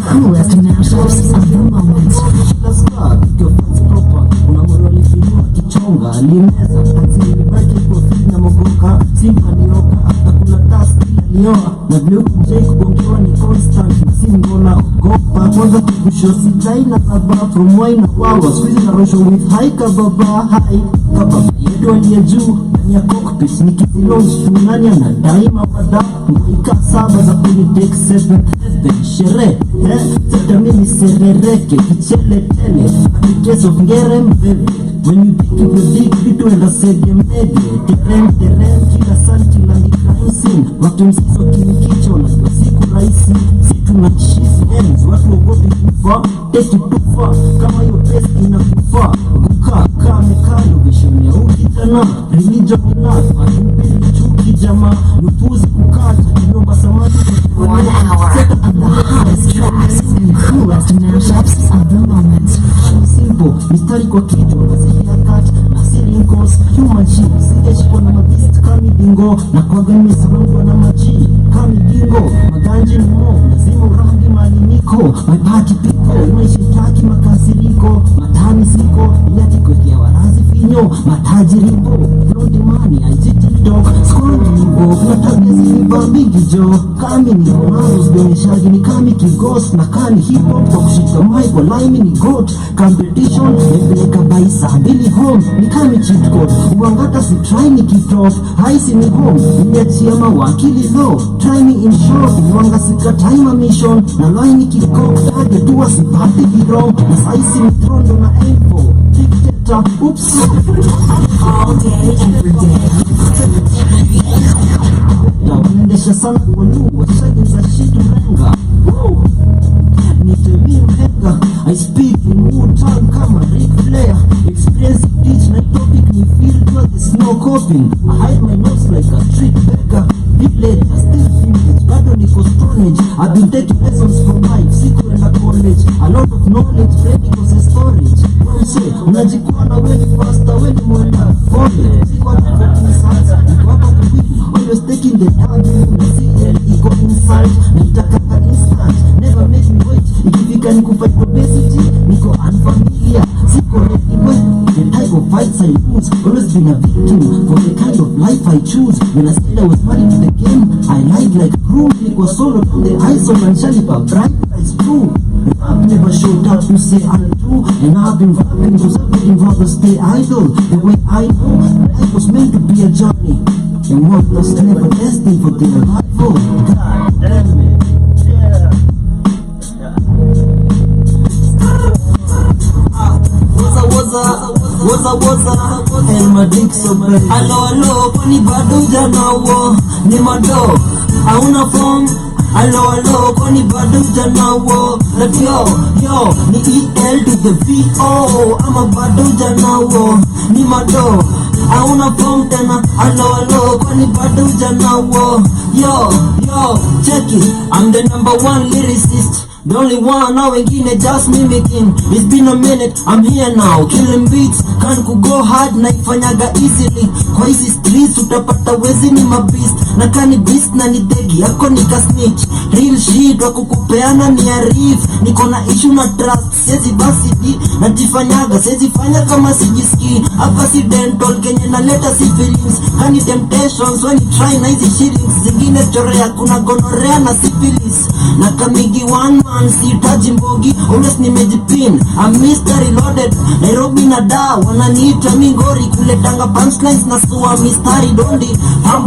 coolest mashups of the moment. Kichonga limeza kazi libaki kwa fina mogoka simpa nioka hakuna task nioa na vile kujai kugongewa ni constant singola gopa kwanza kibusho sitaina saba from wine wawa squeeze na rosho with high kababa high kababa yedu aliye juu ndani ya cockpit ni kizilons tunani ana daima wada mwika saba za kuni take 7 shere seta mimi serereke kichele tele case of ngere mbele. When you think you will dig vitu enda sege mege terem kila santi la ni crime scene watu msiso kinikicho na siku raisi situ na shift ends watu wagobi kufa take it too far kama yo best inakufa kukaa mekano vishoni ya ukitana religion enough atumpeli chuki jama nupuzi kukata kinomba samadi 1 hour of the hottest tracks and coolest mashups of the moment. Simple, mistari kwa kitu nasikia kat na silinkos human shit sikeshikwa na madist kami bingo na kwa gani sarangwa na maji kami bingo maganji ni mo lazima urangi mali niko my party people maishitaki makasiriko matani siko yati kwa warazi finyo matajiripo flondi mani ajitidok skoni nibo kuna tabia ziliba bigi jo kami ni maros beneshagi ni kami kigos na kani hip hop kwa kushika mic wa lime ni goat competition nebeleka baisa mbili home ni kami cheat code uangata si try ni kitop haisi ni home niachia mawakili low try me in short uanga sika time mission na line kikok target tuwa sipati virong na saisi ni trondo na info dictator oops All day, every day. na uendesha sana kwa luwa shagi za shitu renga nitemi mhenga I speak in Wu-Tang kama Ric Flair experience teach na topic ni field where there's no coping I hide my notes like a street beggar big late I still vintage bado niko stonage I've been taking lessons from life siku enda college a lot of knowledge ready cause storage wamse unajikuwa na weni faster weni mwenda college siku anafatini sasa niko hapa kuwiki always taking the time na CL iko inside na itakaka instant never make me wait ikifika ni kufight obesity niko unfamiliar siko ready when the type of fights I lose always been a victim for the kind of life I choose when I said I was married to the game I lied like proof niko solo to the ISO and shalipa bright as true I've never showed up to say I'm true and I've been vibing cause I've been rather stay idle the way I know life was meant to be a journey and what was never destined for the arrival God damn it Waza and my dick so bad Alo kwani bado janawo ni Maddoh hauna form Alo kwani bado janawo like yo ni EL to the VO ama bado janawo ni Maddoh hauna form tena Alo kwani bado janawo yo check it I'm the #1 lyricist the only one now wengine just mimicking it's been a minute I'm here now killing beats can't go hard naifanyaga easily kwa hizi streets utapata wezi ni mabist na kani beast na ni tegi yako nika snitch real shit wa kukupeana ni arif niko na issue na trust siezi basi di najifanyaga siezi fanya kama sijiski hapa si dental kenye naleta si feelings kani temptations when you try na hizi shillings zingine chorea kuna gonorea na syphilis na kamigi one man sitaji mbogi always nimejipin I'm Mr. Reloaded Nairobi na da wananiita mingori kuletanga punchlines na suwa mistari dondi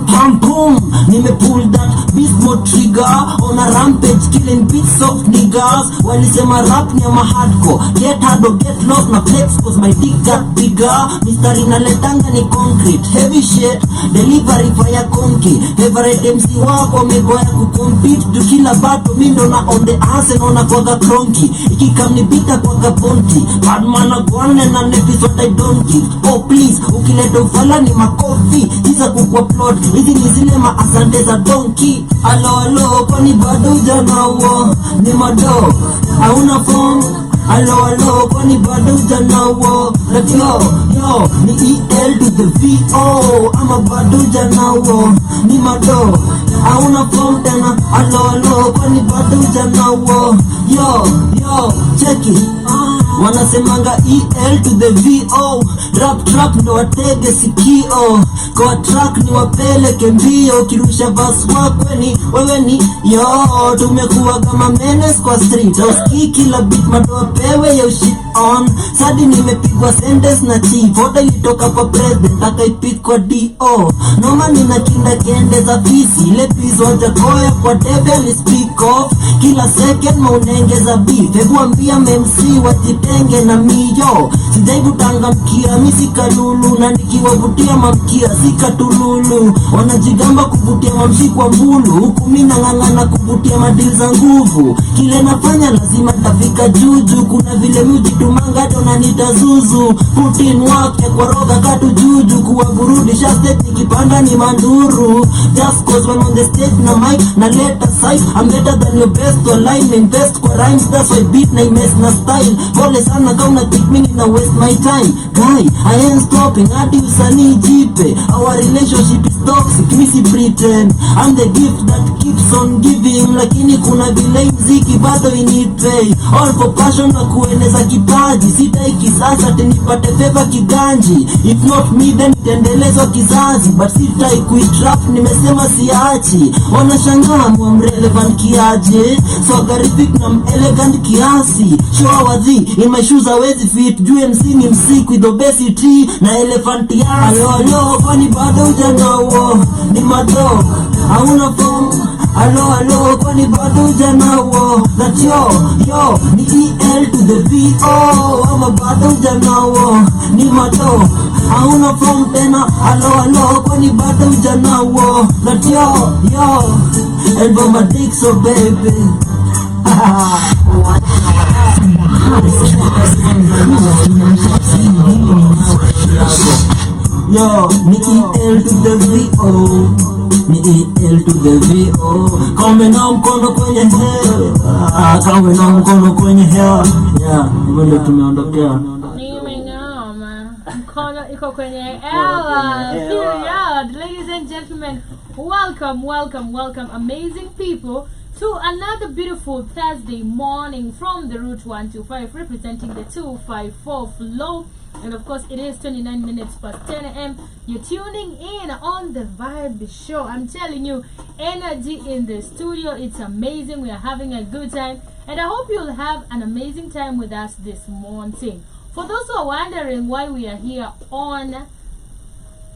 pam boom nimepull that beast mode trigger on a rampage killing beats of niggas walisema rap ni ama hardcore get hard or get lost na flex cause my dick got bigger mistari naletanga ni concrete heavy shit delivery fire conky favorite MC wako megoya kucompete to kila bato mindo na on the ass naona kwaga kronki ikikamnipita kwaga ponti badman agwane na nepis what I don't give oh please ukileta ufala ni makofi hiza kukuupload hizi ni zile maasante za donkey alo kwani bado janawo ni Maddoh hauna form alo kwani bado hujanawo like yo ni EL to the VO ama bado hujanawo ni Maddoh hauna form tena alo kwani bado hujanawo yo check it wanasemanga EL to the VO rap trap ndo watege sikio kwa track ni wapeleke mbio kirusha verse wako ni wewe ni yo tumekuwa kama menace kwa street usikii kila beat Maddoh pewe yo shit on sadi nimepigwa sentence na chief order ilitoka kwa president akaipikwa DO noma nina kinda kende za fisi ile piece wajakoya kwa devil speak off kila second maunengeza beef hebu ambia MC wajitenge na miyo sijaivutanga mkia misika lulu na nikiwavutia mamkia sika tululu wanajigamba kuvutia mamshi kwa mbulu huku mina ngangana kuvutia madil za nguvu kile nafanya lazima tafika juju kuna vile mjitumanga dona nitazuzu Putin wake kwa roga katu juju kuwaburudisha state nikipanda ni manduru just cause when on the stage na mic na let aside I'm better than your best online invest kwa rhymes that's why beat na imess na style pole sana kama think mimi na waste my time guy I ain't stopping hadi usanii jipe our relationship is toxic misi pretend I'm the gift that keeps on giving lakini kuna vile mziki bado inipay all for passion na kueneza kipaji sitaiki sasa tenipate favor kiganji if not me then tendelezwa kizazi but sitai kuitrap nimesema siachi wanashangaa mwa relevant kiaje so garifik na elegant kiasi show wazi in my shoes hawezi fit juu MC ni msick with obesity na elephant ya alo kwani bado hujanawo ni Maddoh hauna form alo kwani bado hujanawo that yo ni EL to the VO ama bado hujanawo ni Maddoh hauna form tena alo kwani bado hujanawo that yo Elvo my dick so baby yo ni EL to the VO ni EL to the VO kome na mkono kwenye hewa kome na mkono kwenye hewa hivyo ndio tumeondokea mkono iko kwenye hewa period. Ladies and gentlemen, welcome amazing people to another beautiful Thursday morning from the Route 125 representing the 254 flow. And of course it is 29 minutes past 10 a.m. You're tuning in on the Vibe Show. I'm telling you, energy in the studio, it's amazing. We are having a good time and I hope you'll have an amazing time with us this morning. For those who are wondering why we are here on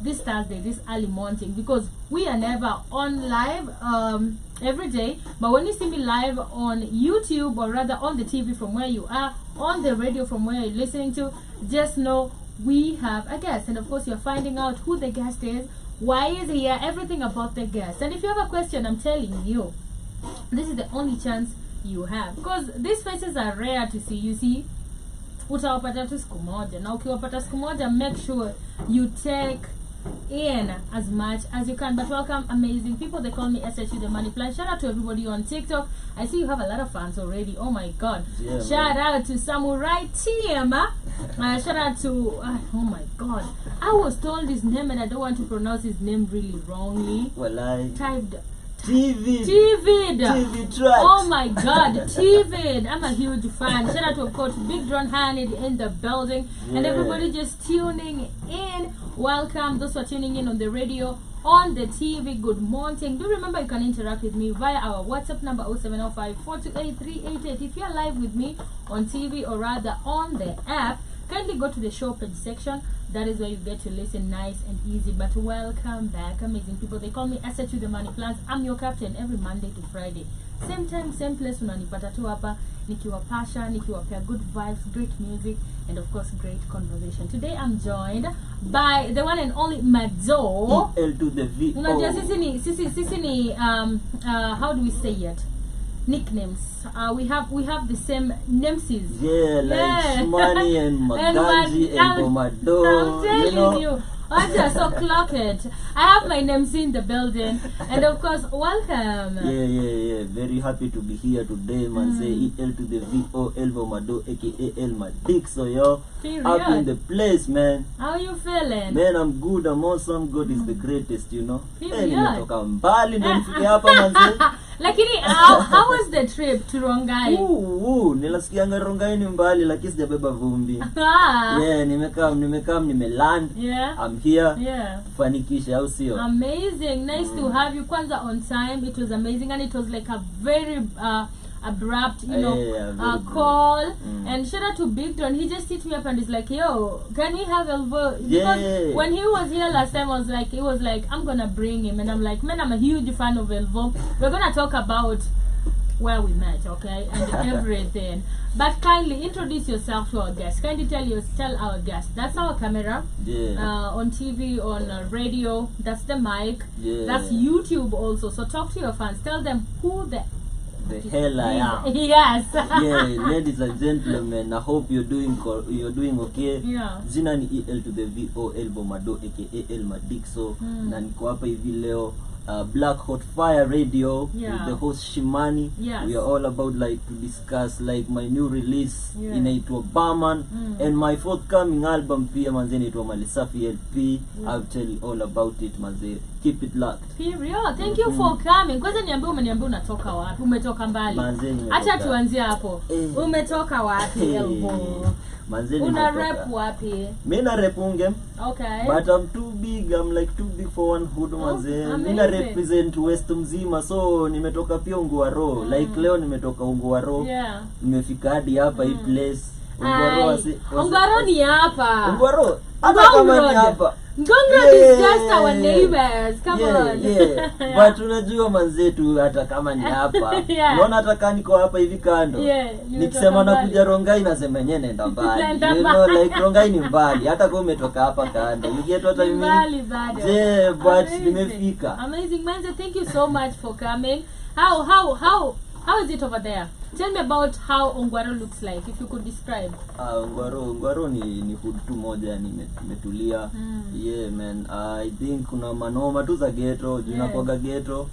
this Thursday, this early morning, because we are never on live every day, but when you see me live on YouTube or rather on the TV from where you are, on the radio from where you're listening to, just know we have a guest. And of course you're finding out who the guest is, why is he here, everything about the guest. And if you have a question, I'm telling you, this is the only chance you have, because these faces are rare to see. You see, utawapata tu siku moja, na ukiwapata siku moja, make sure you take in as much as you can. But welcome amazing people. They call me SHU the Money Plan. Shout out to everybody on TikTok. I see you have a lot of fans already. Oh my god. Yeah, shout out to Samurai Team. Shout out to oh my god, I was told his name and I don't want to pronounce his name really wrongly. Well, I typed TV Tracks. Oh my god, TV. I'm a huge fan. Shout out to of course Big Drone Hanid in the building, and everybody just tuning in. Welcome those who are tuning in on the radio, on the TV. Good morning. Do remember you can interact with me via our WhatsApp number 0705 428 388. If you are live with me on TV or rather on the app, kindly go to the show page section. That is where you get to listen nice and easy. But welcome back amazing people. They call me SHU the Money Plans. I'm your captain every Monday to Friday, same time same place. Unanipata tu hapa nikiwapasha, nikiwapea good vibes, great music, and of course great conversation. Today I'm joined by the one and only Maddoh. EL to the VO. Unajua sisi ni how do we say it, nicknames. We have the same nemesis. Like Shmani and Maganji and Maddoh. I'm telling you. So clock it. I have my MC in the building, and of course, welcome. Yeah. Very happy to be here today, man. Say EL to the VO, Elvo Maddoh, aka El Madik. So yo, Period. up in the place, man. How you feeling? Man, I'm good. I'm awesome. God is the greatest, you know. Period. Nimetoka mbali ndo nifike hapa manze. Lakini how was the trip to Rongai? Nilasikianga Rongai ni mbali lakini sijabeba vumbi. Yeah, nimeland. Yeah. I'm here. Yeah. Fanikisha au sio? Amazing. Nice to have you kwanza on time. It was amazing, and it was like a very abrupt, call. And shout out to Big Don. He just hit me up and he's like, yo, can we have Elvo? Because when he was here last time, he was like, I'm gonna bring him, and I'm like, man, I'm a huge fan of Elvo. We're gonna talk about where we met, okay, and everything. But kindly introduce yourself to our guests. Kindly tell our guests. That's our camera. Yeah. On TV, on radio. That's the mic. Yeah. That's YouTube also. So talk to your fans. Tell them who the hell I am. Yes. Yeah, ladies and gentlemen, I hope you're doing okay. Yeah. Jina ni EL to the VO, Elvo Maddoh, aka El Madik. So na niko hapa hivi leo. Black Hot Fire Radio with the host Shimani. Yes. We are all about like to discuss like my new release inaitwa Barman and my forthcoming album pia manze inaitwa Malisafi LP. I'll tell you all about it manze. Keep it locked. Period. Thank you for coming. Kwanza umeniambia unatoka wapi? Umetoka mbali. Acha tuanzie hapo. Umetoka wapi Elvo? Una rap wapi? Mimi na rap ungem. Okay. But I'm too big. I'm like too big for one hood manze. Mimi na represent West mzima, so nimetoka pia Ungwaro. Like leo nimetoka Ungwaro. Yeah. Nimefika hadi hapa hii place. Ungwaro ni hapa. Ungwaro. Hata kama ni hapa. Ngong is just our neighbors. Come on. Yeah. But unajua manzetu hata kama ni hapa. Unaona hata kama niko hapa hivi kando. Nikisema nakuja Rongai nasema yenyewe naenda mbali. You know, like Rongai ni mbali hata kama umetoka hapa kando. You get what I mean? Mbali bado. Yeah, but nimefika. Amazing man, thank you so much for coming. How is it over there? Tell me about how Ungwaro looks like, if you could describe. Ungwaro ni hood tu moja nimetulia. Yeah man, I think kuna manoma tu za ghetto, inakuaga ghetto.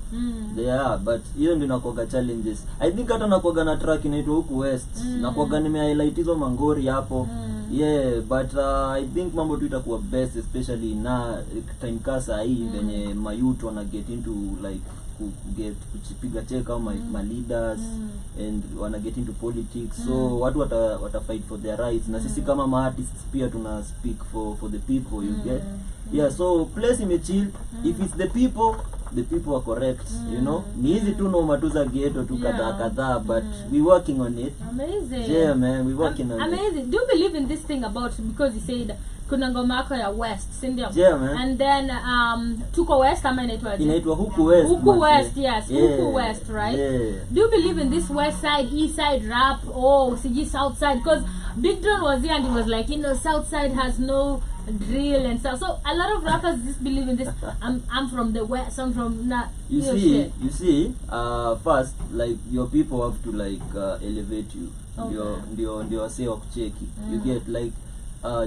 Yeah, but hiyo ndio inakuaga challenges. I think hata nakuaga na track inaitwa huku West. Nakuaga nime-highlight hizo mangori hapo. Yeah, but I think mambo tu itakuwa best, especially na time kasa hii venye mayouth wana get into like kupiga check out my leaders and wanna get into politics. So watu wata fight for their rights, na sisi kama artists pia tuna speak for the people, you get. Yeah, so place imechill. If it's the people are correct, you know. Ni easy to know matuza ghetto tu kadhaa, but we working on it. Amazing. Yeah man, we working on it. Amazing. Do you believe in this thing about, because you said kuna ngoma yako ya West, sindio? Yeah man. And then tuko West ama inaitwa huku West. Huku West, yes. Huku West, right? Yeah. Do you believe in this West side, East side rap, CG South side? Because Big Don was here and he was like, South side has no drill and stuff. So a lot of rappers just believe in this. I'm from the West, I'm from you see, first like your people have to like elevate you. Ndio wase wa kucheki. You get like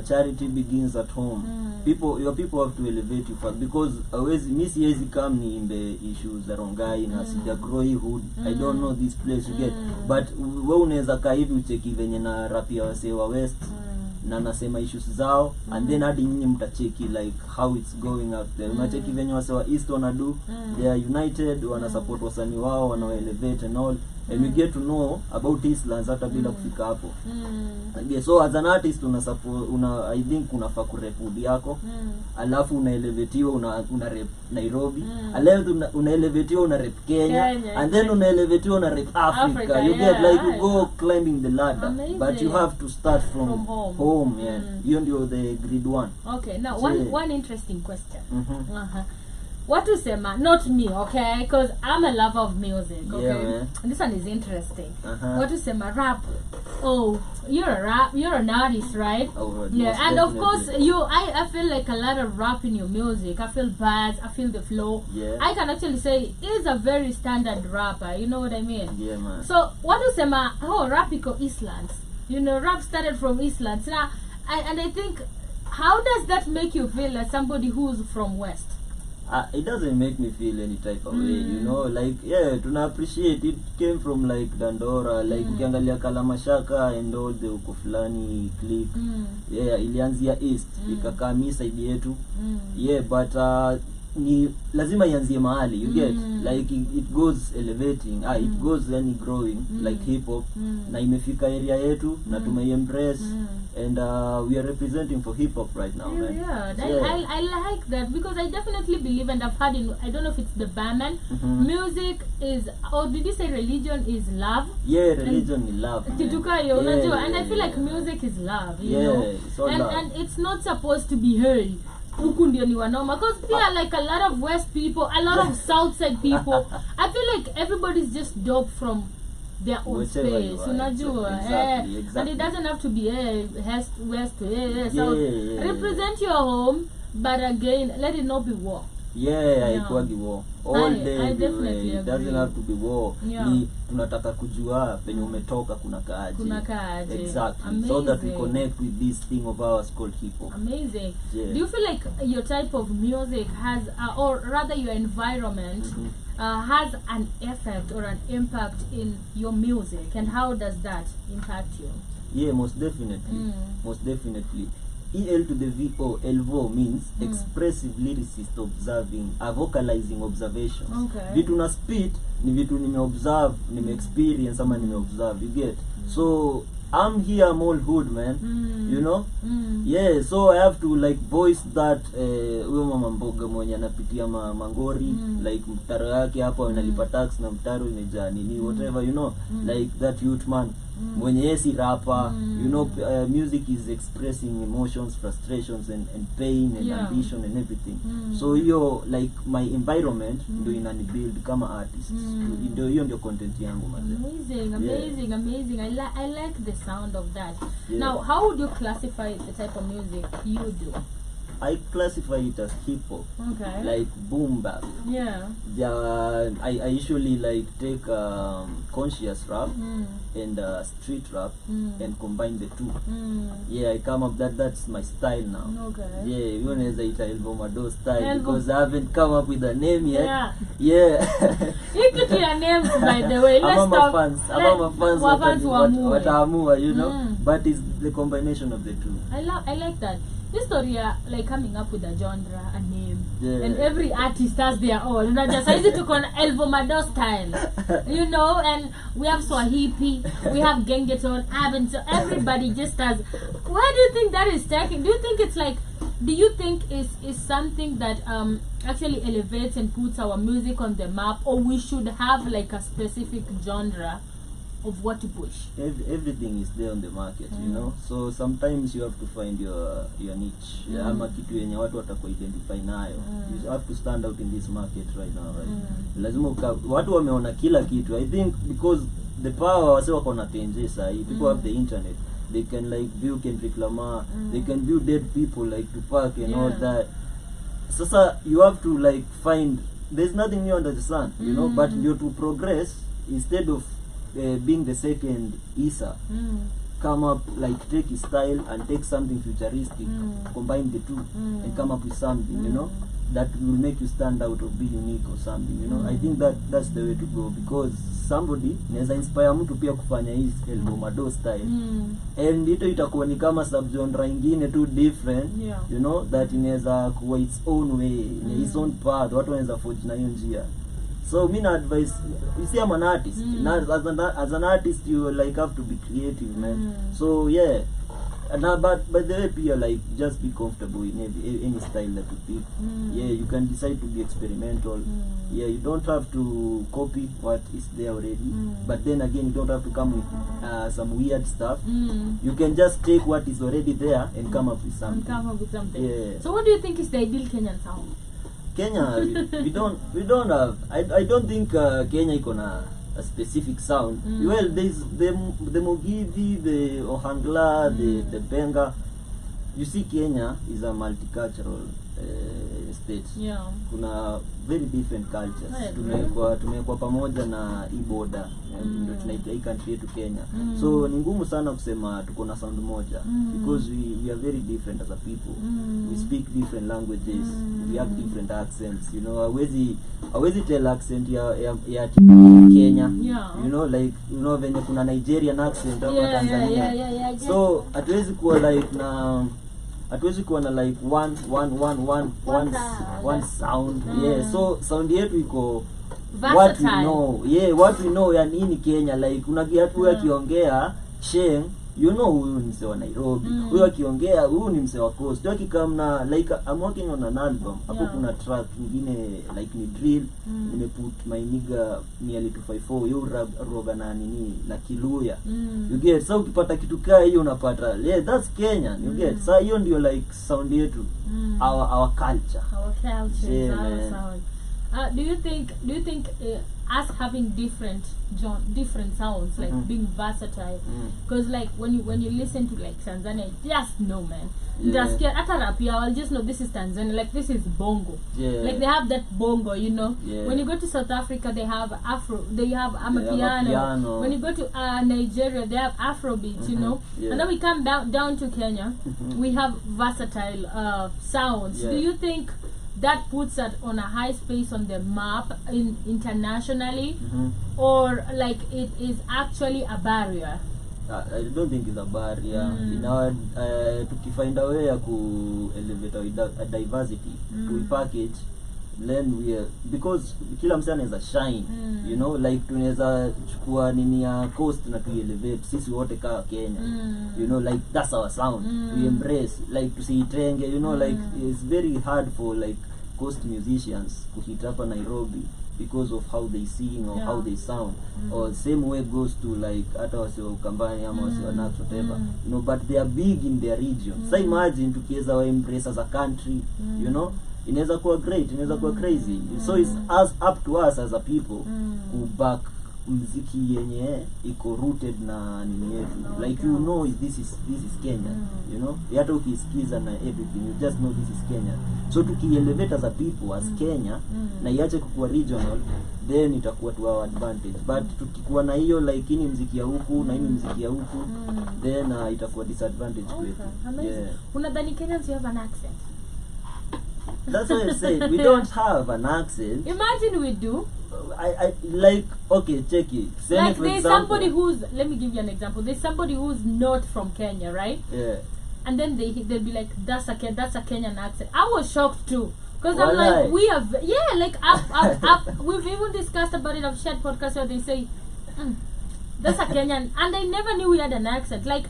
charity begins at home. Your people have to elevate you first, because mimi siwezi come niimbe issues za Rongai na sija grow hood. I don't know this place, you get. But wewe unaweza kaa hivi ucheki venye na rap ya wase wa West na nasema issues zao, and then hadi nyinyi mtacheki like how it's going up there. Unacheki venye wase wa East wanadu, they are united, wana support wasanii wao, wana elevate and all. And we get to know about Islands hata bila kufika hapo. So as an artist I think unafaa kurep hood yako. Alafu unaelevatiwa una rep Nairobi. Alafu unaelevatiwa una rep Kenya. And then unaelevatiwa una rep Africa. You get like you go climbing the ladder. Amazing. But you have to start from home. Yeah. Hiyo ndio the grade 1. Okay, now one interesting question. What to say, man? Not me, okay? Because I'm a lover of music, okay? Yeah, man. And this one is interesting. What to say, man? Rap. Oh, you're an artist, right? Oh, yeah, and of course, I feel like a lot of rap in your music. I feel bars, I feel the flow. Yeah. I can actually say he's a very standard rapper, you know what I mean? Yeah, man. So, what to say, man? Oh, rap iko Islands. Rap started from Islands. Now, I think how does that make you feel as somebody who's from West? It doesn't make me feel any type of way, you know, like, yeah, tuna appreciate it came from like Dandora, like ukiangalia Kalamashaka and all the uko fulani click, yeah, ilianzia east, ikakaa mi side yetu, yeah, but ni lazima ianzie mahali, you get, like it goes elevating, it goes yani growing, like hip hop, na imefika area yetu, na tumeiembrace, and we are representing for hip hop right now, man. Yeah. I like that, because I definitely believe, and I've heard I don't know if it's the Barman, music is, or did you say religion is love? Yeah, religion is love. And I feel like music is love, you know, it's all love. And it's not supposed to be heard. Because there are like a lot of West people, a lot of South Side people. I feel like everybody's just dope from their own space. Exactly. And it doesn't have to be West to South. Represent your home, but again, let it not be war. Haikuwagi war all day. I definitely it doesn't have to be war. Ni tunataka kujua penye umetoka kuna kaaje. Exactly. Amazing. So that we connect with this thing of ours called hip hop. Amazing. Do you feel like your type of music has or rather your environment has an effect or an impact in your music, and how does that impact you? Most definitely. Most definitely. EL to the VO, Elvo means expressive lyricist observing, vocalizing observations. Vitu na spit ni vitu nime-observe, nime-experience ama nime-observe, you get? So I'm here, I'm all hood, man. You know? So I have to like voice that huyo mama mboga mwenye anapitia mangori, like mtaro yake hapo analipa tax na mtaro imejaa nini, whatever, you know, like that youth man mwenye yesi rapper, you know, music is expressing emotions, frustrations and pain and ambition and everything. So hiyo like my environment ndio inanibuild kama artist. Ndio content yangu manze. Amazing. I like the sound of that. Now, how would you classify the type of music you do? I classify it as hip hop, like boom bap. I usually like take conscious rap and street rap and combine the two. I come up that's my style now. Even as I tell Elvo Maddoh style, because I haven't come up with a name yet. You get your names, by the way. Let's talk. I'm fans wataamua, you know, but it's the combination of the two. I like that. This story, like coming up with a genre, a name, and every artist has their own. Just easy to call Elvo Maddoh style, you know. And we have Swahili, we have Gengeton, Abin, so everybody just has. Where do you think that is taking? Do you think it's like? Do you think is something that actually elevates and puts our music on the map, or we should have like a specific genre of what to push? Everything is there on the market, you know, so sometimes you have to find your niche, ama kitu yenye watu watakuidentify nayo. You have to stand out in this market right now, right? Lazima watu wameona kila kitu. I think because the power wase wako na tenje sahi, people have the internet, they can like view Kendrick Lamar, they can view dead people like Tupac and all that. Sasa you have to like find, there's nothing new under the sun, you know, but you to progress, instead of being the second Isa, come up, like take his style and take something futuristic, combine the two and come up with something, you know, that will make you stand out or be unique or something, you know. I think that's the way to go, because somebody neza inspire mtu pia kufanya hii Elvo Maddoh style, and ito itakuwa ni kama subgenre ingine too different, you know, that inaweza kuwa its own way, its own path, watu wanaweza forge na hiyo njia. So me advice, you see, I'm an artist. As an artist, you like have to be creative, man. So but by the way, Pia, like just be comfortable in any style that you pick. You can decide to be experimental. You don't have to copy what is there already. But then again, you don't have to come with some weird stuff. You can just take what is already there and come up with something. So what do you think is the ideal Kenyan sound? Kenya, we don't have. I don't think Kenya iko na a specific sound. Well, there's the Mugithi, the Ohangla, the Benga. You see, Kenya is a multicultural state. Yeah. Kuna very different cultures. Tumekuwa pamoja na iboda ndio tunaita hii country yetu Kenya. So ni ngumu sana kusema tuko na sound moja because we are very different as a people. We speak different languages, we have different accents. You know, hawezi tell accent ya Kenya. Yeah. You know, like venye kuna Nigerian accent hapa Tanzania. Yeah. So hatuwezi kuwa na like one sound. Yeah, so sound yetu iko what we know. Yeah, what we know ya nini Kenya, like unagia tu akiongea Sheng, you know huyu ni mse wa Nairobi, huyu akiongea huyu ni mse wa Coast. Ndio kikamna like I'm working on an album hapo, kuna track nyingine like ni drill, nimeput my nigga nearly 254 yo roga na nini na Kiluya. You get, so ukipata kitu kaa hiyo unapata yeah, that's Kenya. You get, so hiyo ndio like sound yetu, our culture. Yeah, our sound. Do you think us having different sounds, like being versatile, because like when you listen to like Tanzania, just know, man, just get at rap, I'll just know this is Tanzania, like this is bongo, like they have that bongo, you know. When you go to South Africa, they have Afro, they have Amapiano. When you go to Nigeria, they have Afrobeat, you know. And then we come down to Kenya, we have versatile sounds. Do you think that puts it on a high space on the map internationally, or like it is actually a barrier? I don't think it's a barrier. In our to find a way to elevate our diversity, to package, then we are, because kila msana anaweza shine, you know, like tunaweza chukua nini ya Coast na tuelevate sisi wote kama Kenya, you know, like that's our sound. We embrace, like tusiitenge, you know, like it's very hard for like Coast musicians to hit up in Nairobi because of how they sing or how they sound, or same way goes to like hata wasio Kambani ama wasio Nax whatever, you know, but they are big in their region. So imagine tukiweza wa embrace as a country, you know, inaweza kuwa great, inaweza kuwa crazy. So it's up to us as a people who back muziki yenye iko rooted na nini yetu, like you know this is Kenya, you know, hata ukisikiza na everything you just know this is Kenya. So tukielevate as a people as Kenya na iache kukua regional, then itakuwa to our advantage. But tukikuwa na hiyo like ini muziki ya huku na ini muziki ya huku, then itakuwa disadvantage kwetu. Yeah. Unadhani Kenyans have an accent? That's why I said we don't have an accent. Imagine we do. I like, okay, check it. Like there's somebody who's, let me give you an example. There's somebody who's not from Kenya, right? Yeah. And then they'll be like, that's a Kenyan accent. I was shocked too, because I'm like, we have, yeah, like we've even discussed about it. I've shared podcasts where they say, that's a Kenyan, and I never knew we had an accent. Like,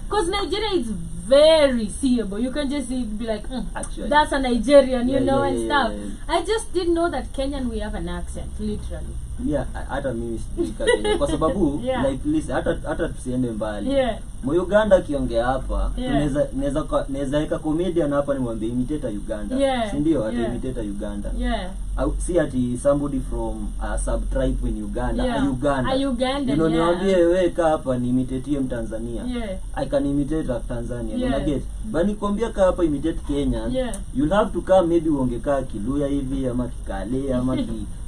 because Nigeria is very seeable. You can just be like, actually, that's a Nigerian, you know, and stuff. I just didn't know that Kenyan we have an accent, literally. Yeah, hata mimi sijika Kenya kwa sababu like listen, hata tusiende mbali. Uganda akiongea hapa, tunaweza weka comedian hapa nimwambie imitate Uganda. Si ndio? Imitate Uganda. See ati somebody from a sub tribe in Uganda, a Ugandan. You know, niambie wewe hapa ni imitate Mtanzania. I can imitate a Tanzania. You get? But nikwambia hapa imitate Kenyan, you'll have to come maybe uongekaa Kiluya hivi ama Kikale ama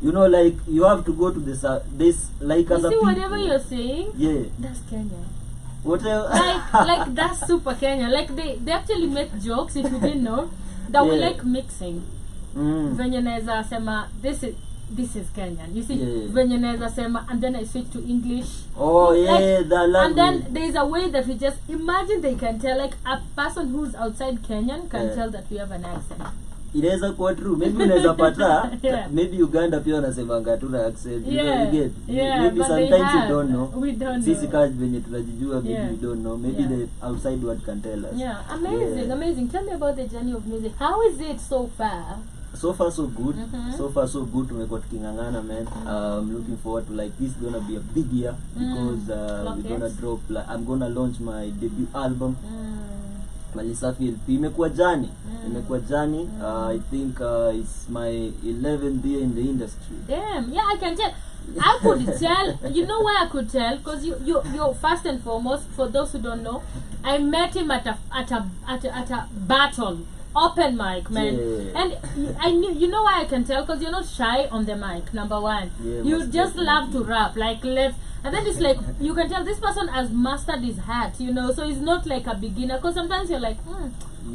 you know, like you have to go to this like you as a see people. Whatever you're saying, that's Kenya. Whatever. like that's super Kenya. Like they actually make jokes, if you didn't know, that we like mixing. Venye naeza sema this is Kenyan. You see, venye naeza sema, and then I switch to English. Oh like, the language. And then there's a way that we just imagine they can tell, like a person who's outside Kenyan can tell that we have an accent. Inaweza kuwa true. Maybe unaweza pata maybe Uganda pia wanasemanga tuna accent. You know, you get. Maybe sometimes you don't know. We don't know. Sisi kazi venye tunajijua, maybe we don't know. Maybe the outside world can tell us. Amazing. Tell me about the journey of music. How is it so far? So far so good. So far so good. Tumekuwa tukingangana, man. I'm looking forward to, like, this is gonna be a big year because we're gonna drop, like, I'm gonna launch my debut album. Malisafi LP. Imekuwa jani. I think it's my 11th year in the industry. Damn. Yeah, I can tell. I could tell. You know why I could tell? Because you first and foremost, for those who don't know, I met him at a battle. open mic, man. Yeah. And I knew, you know why I can tell? Because you're not shy on the mic, number one. Yeah, You most just love to definitely. rap, like let's. And then it's like you can tell this person has mastered his hat, you know. So he's not like a beginner. Because sometimes you're like,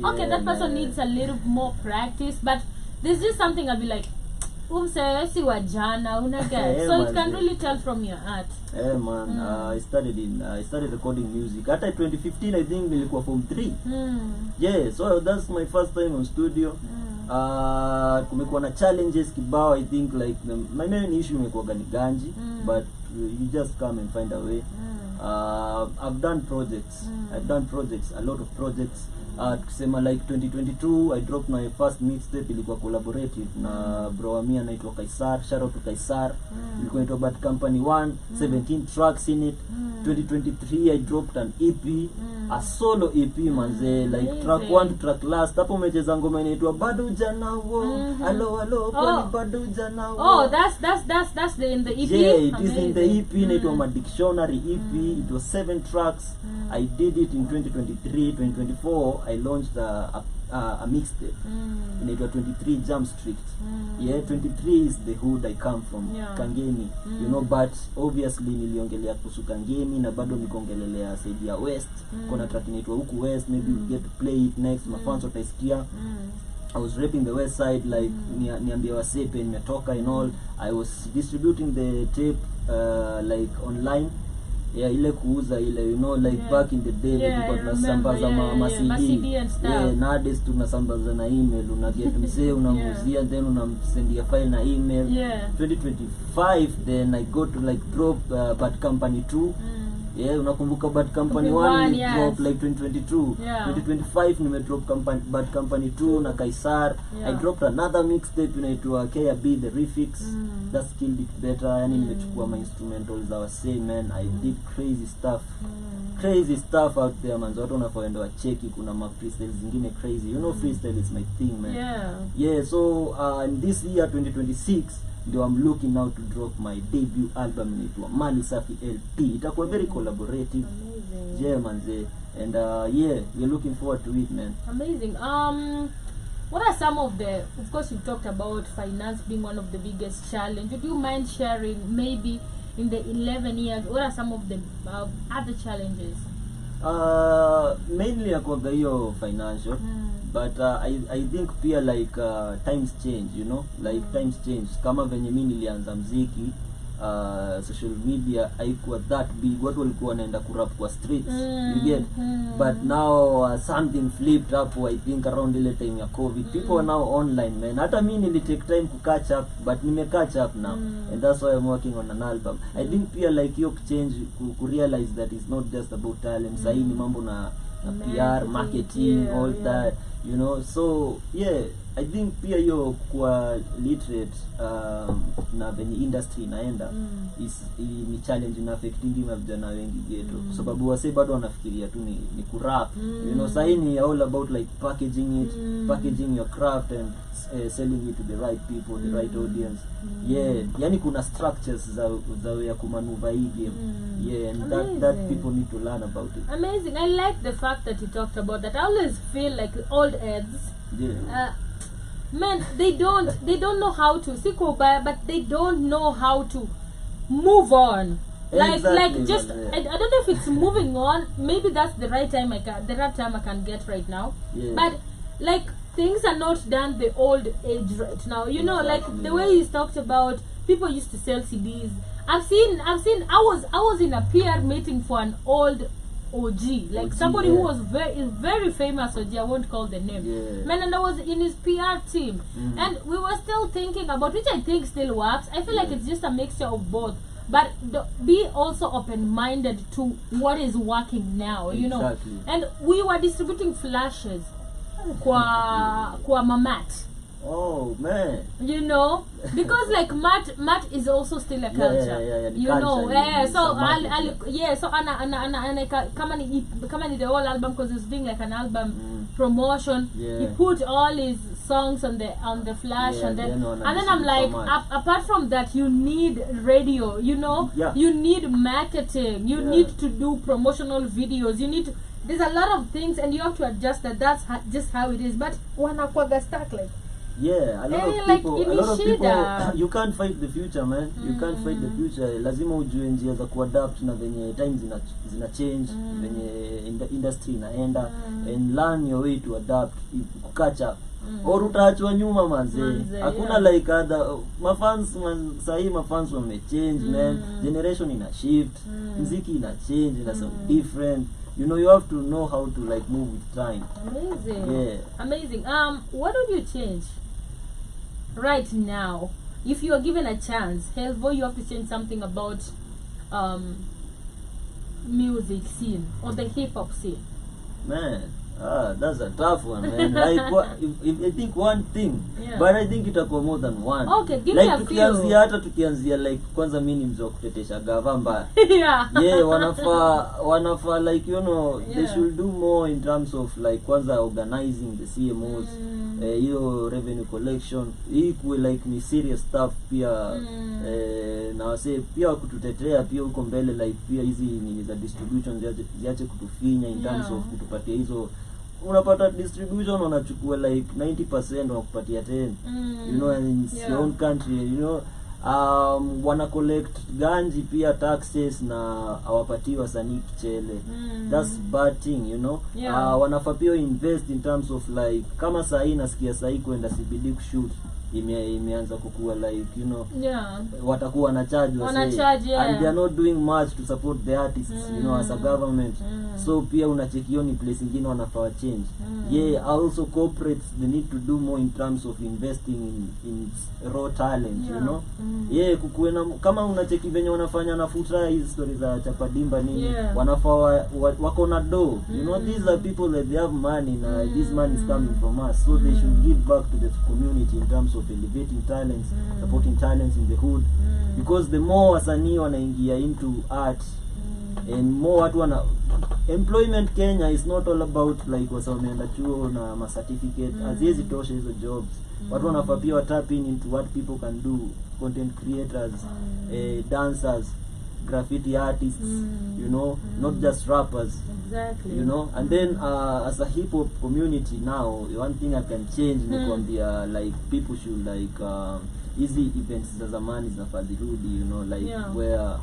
okay, Yeah, that person man. needs a little more practice. But there's just something I'll be like, si wajana, una get. Yeah, So man, it can yeah. really tell from your art. Yeah, man. I started recording music. At 2015, I think nilikuwa form 3. Yeah, so that's my first time on studio. Kumekuwa na challenges kibao. I think like my main issue imekuwa ni ganji, but you just come and find a way. I've done projects. A lot of projects. Kusema like 2022 I dropped my first mixtape, ilikuwa collaborative na bro wa mimi anaitwa Kaisar. Shout out to Kaisar. Ilikuwa inaitwa Bad Company 1, 17 tracks in it. 2023 I dropped an EP, a solo EP manze, like track 1 to track last. Hapo umecheza ngoma inaitwa Bado Janawo. Hello kwani Bado Janawo. Oh, that's in the EP. Yeah, it is Amazing. in the EP. Inaitwa My Dictionary EP. It was 7 tracks. I did it in 2023. 2024 I launched a mixtape. Inaitwa 23 Jump Street. Yeah, 23 is the hood I come from. Yeah. Kangemi. You know, but obviously niliongelea kuhusu Kangemi na bado nikaongelelea side ya West. Kuna track inaitwa huku West, maybe we'll get to play it next. Mafans wataisikia. I was rapping the west side, like niambia wasepe nimetoka and all. I was distributing the tape like online. Yeah, ile kuuza ile, you know, like back in the day tulikuwa tunasambaza ma CD and stuff. Yeah, nowadays tunasambaza na email, unaget mzee unamuzia then unamsendia file na email. 2025 then I got to like drop Bad Company 2. Yeah, unakumbuka Bad Company 1 yes. drop like 2022. 2025 nime drop Bad Company 2 na Kaisar. I dropped another mixtape inaitwa KRB The Refix. That killed it better. Yani nimechukua my instrumentals that was say man, I did crazy stuff out there man. Watu wanapoenda wacheki, kuna ma freestyle zingine crazy. You know, freestyle is my thing man. Yeah, so in this year 2026 ndio I'm looking now to drop my debut album inaitwa Mali Safi LP. Itakuwa very collaborative. Amazing. Yeah manze. And yeah, we're looking forward to it man. Amazing. What are some of the, of course you've talked about finance being one of the biggest challenge. Would you mind sharing maybe in the 11 years, what are some of the other challenges? Mainly nakuwaga hiyo financial. But I think pia like times change, you know, like times change. Kama venye mimi nilianza mziki, social media haikuwa that big. Watu walikuwa wanaenda kurap kwa streets, you get. But now something flipped up, I think around ile time ya COVID. People are now online man. Hata mimi nili take time to catch up, but nime catch up now. And that's why I'm working on an album. I think pia like hiyo change ku realize that it's not just about talent. Sahi ni mambo na PR, marketing, all that, you know. So yeah, I think pia hiyo kwa literate na venye industry inaenda ni challenge na affecting vijana wengi ghetto, kwa sababu wase bado wanafikiria tu ni kurap, you know. Sahi ni all about like packaging your craft and selling it to the right people, the right audience. Yeah, yani kuna structures za ya kumanuva hii game. Yeah, and that people need to learn about it. Amazing. I like the fact that you talked about that. I always feel like old heads, man, they don't know how to but they don't know how to move on. Like just I don't know if it's moving on. Maybe that's the right time I can get right now. But like things are not done the old age right now. You know, like the way you talked about people used to sell CDs. I've seen I was in a PR meeting for an old OG, like somebody who was very famous OG, I won't call the name. Man, and I was in his PR team, and we were still thinking about, which I think still works. I feel like it's just a mixture of both. But be also open-minded to what is working now, you know. And we were distributing flashes kwa Mamat. Oh man, you know, because like mat is also still a culture, you know. So kama ni the whole album, because he's doing like an album promotion. He put all his songs on the flash, and then I'm like, apart from that, you need radio, you know. You need marketing, you need to do promotional videos, you need to there's a lot of things and you have to adjust that's just how it is, but wanakuwaga stuck like yeah, a lot of like people you can't fight the future, man. You can't fight the future. Lazima ujue njia za kuadapt na venye times zina change, venye industry inaenda, and learn your way to adapt, catch up. Or utaachwa nyuma manze. Hakuna like other mafans sahi mafans wamechange, man. Generation ina shift, muziki ina change, ina some different. You know, you have to know how to like move with time. Amazing. Yeah. Amazing. What would you change right now if you are given a chance? Elvo, you have to change something about music scene or the hip hop scene. Man, that's a tough one, man. Like if I think one thing, but I think itakuwa more than one. Okay, give like me a few. Tukianzia hata tukianzia like kwanza mimi ni mzee wa kutetesha gavamba. Yeah, wanafaa like you know, they should do more in terms of like kwanza organizing the CMOs, hiyo revenue collection, equal like ni serious stuff pia, na wase pia kututetea pia huko mbele, like pia hizi ni za distribution ziache kutufinya in terms of kutupatia hizo. Unapata distribution wanachukua like 90% wanakupatia 10. You know, in your own country, you know, wana collect ganji pia taxes na hawapati wasanii kichele. That's bad thing, you know. Wanafaa pia invest in terms of like kama sahi nasikia sahi kwenda CBD kushoot imeanza kukua like you know, watakuwa wanacharge and they are not doing much to support the artists, you know, as a government. So pia unachekio ni place nyingine wanafaa change. Also corporates, they need to do more in terms of investing in raw talent, you know. Kukuwe na kama unacheki venye wanafanya na futra hizi stories za chapadimba nini, wanafaa wako na do, you know, these are people that they have money na this money is coming from us, so they should give back to the community in terms of elevating talents, supporting talents in the hood, because the more wasanii wanaingia into art and more watu wana employment. Kenya is not all about like wameenda chuo na ma certificate, haziwezi tosha hizo jobs. Watu wanafaa pia tap into what people can do, content creators, dancers, graffiti artists, you know, not just rappers. Exactly. You know, and then as a hip hop community now, one thing I can change ni kwambia like people should like easy events za zamani zinafaa zirudi, you know, like where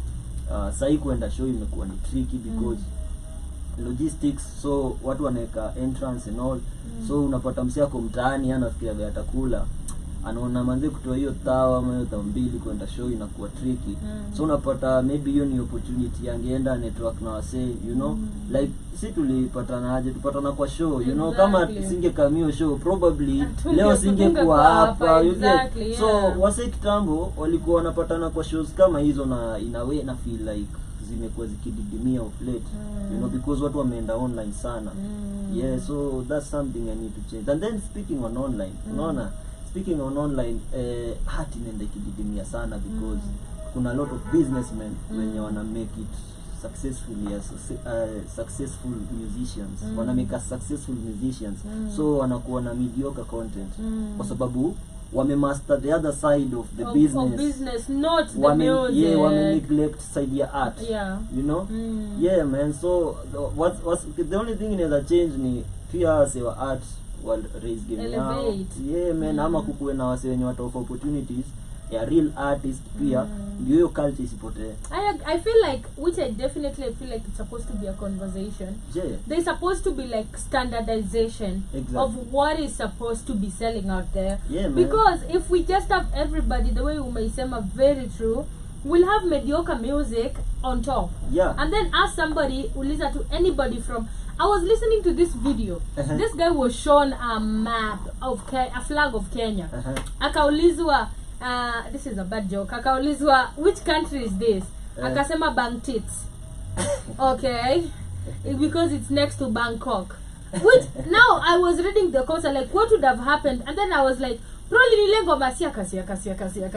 sahi kwenda show imekuwa ni tricky because logistics, so watu wanaweka entrance and all, so unapata msiako mtaani anafikiria vya atakula, anaona manze kutoa hiyo tawa ama hiyo tambili kwenda show inakuwa tricky. So unapata maybe hiyo ni opportunity angeenda network na wase, you know, like si tulipatana aje, tupatana kwa show, you know, kama singe kamio show probably leo singekuwa hapa, so wase kitambo walikuwa wanapatana kwa shows kama hizo, na in a way na feel like zimekuwa zikididimia of late, you know, because watu wameenda online sana. So that's something I need to change. And then speaking on online, unaona, speaking on online, art inaenda kididimia sana because kuna a lot of businessmen wenye wana make it successfully as successful musicians, wana make us successful musicians, so wanakuwa na mediocre content kwa sababu wamemaster the other side of the business, not the music. Wame neglect side ya art, you know. Man, so what's the only thing inaweza change ni pia sewa art will raise game out. Man, ama kukuwe na wase wenye watu of opportunities ya real artist pia ndio hiyo culture isipotee. I feel like, which I definitely feel like it's supposed to be a conversation. There's supposed to be like standardization of what is supposed to be selling out there. Because if we just have everybody the way umeisema, very true, we'll have mediocre music on top. And then ask somebody, uliza to anybody from, I was listening to this video. This guy was shown a map of a flag of Kenya. Akaulizwa, this is a bad joke. Akaulizwa, which country is this? Akasema Bangtits. Okay, because it's next to Bangkok. Which now I was reading the comments like, what would have happened? And then I was like, probably nilengo siaka. Because like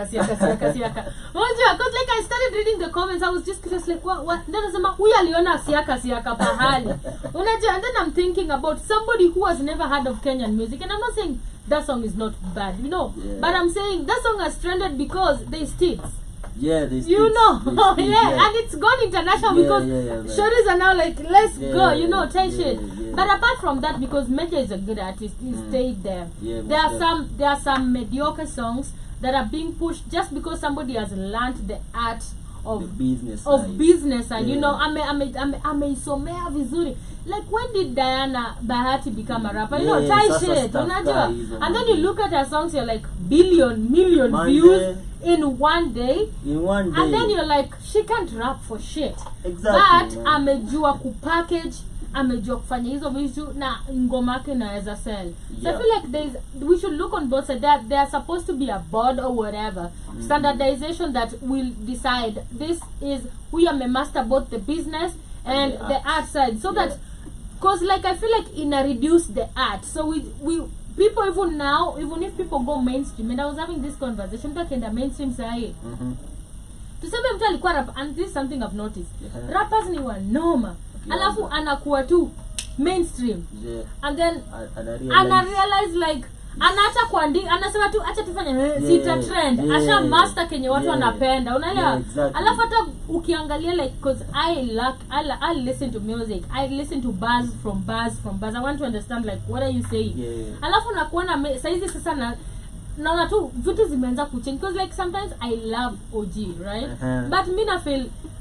I started reading the comments, I was just like, what? Then nasema huyu aliona siaka pahali. Unajua, and then I'm thinking about somebody who has never heard of Kenyan music, and I'm not saying that song is not bad, you know, but I'm saying that song has trended because there's tits. Yeah, they speak, you know. they speak, Yeah, and it's gone international because shorties are now like, let's go, you know, tell shit. But apart from that, because Major is a good artist, he stayed there. There are some mediocre songs that are being pushed just because somebody has learned the art of business and you know ameisomea vizuri. Like, when did Diana Bahati become a rapper? You know, tie shit, unajua. And then you look at her songs, you're like, million views in one day. And then you're like, she can't rap for shit. Exactly. But amejua kupackage, amejua kufanya hizo vitu na ngoma yake inaweza sell. So I feel like we should look on both sides. There are supposed to be a board or whatever standardization that will decide this is we are master both the business and the art side, so that because like I feel like in a reduce the art, so we people even now, even if people go mainstream, and I was having this conversation talking the mainstream say tuseme mtu alikuwa rap, and this is something I've noticed, rappers ni wanoma alafu anakuwa tu mainstream and then ana realize like anaacha kuandika, anasema tu acha tufanye sita trend, asha master kenye watu wanapenda, unaelewa? Alafu hata ukiangalia like, because I listen to music, I listen to bars from bars. I want to understand like what are you saying. Alafu nakuona saizi sasa naona tu vitu zimeanza kuchange, because like sometimes I love OG, right? But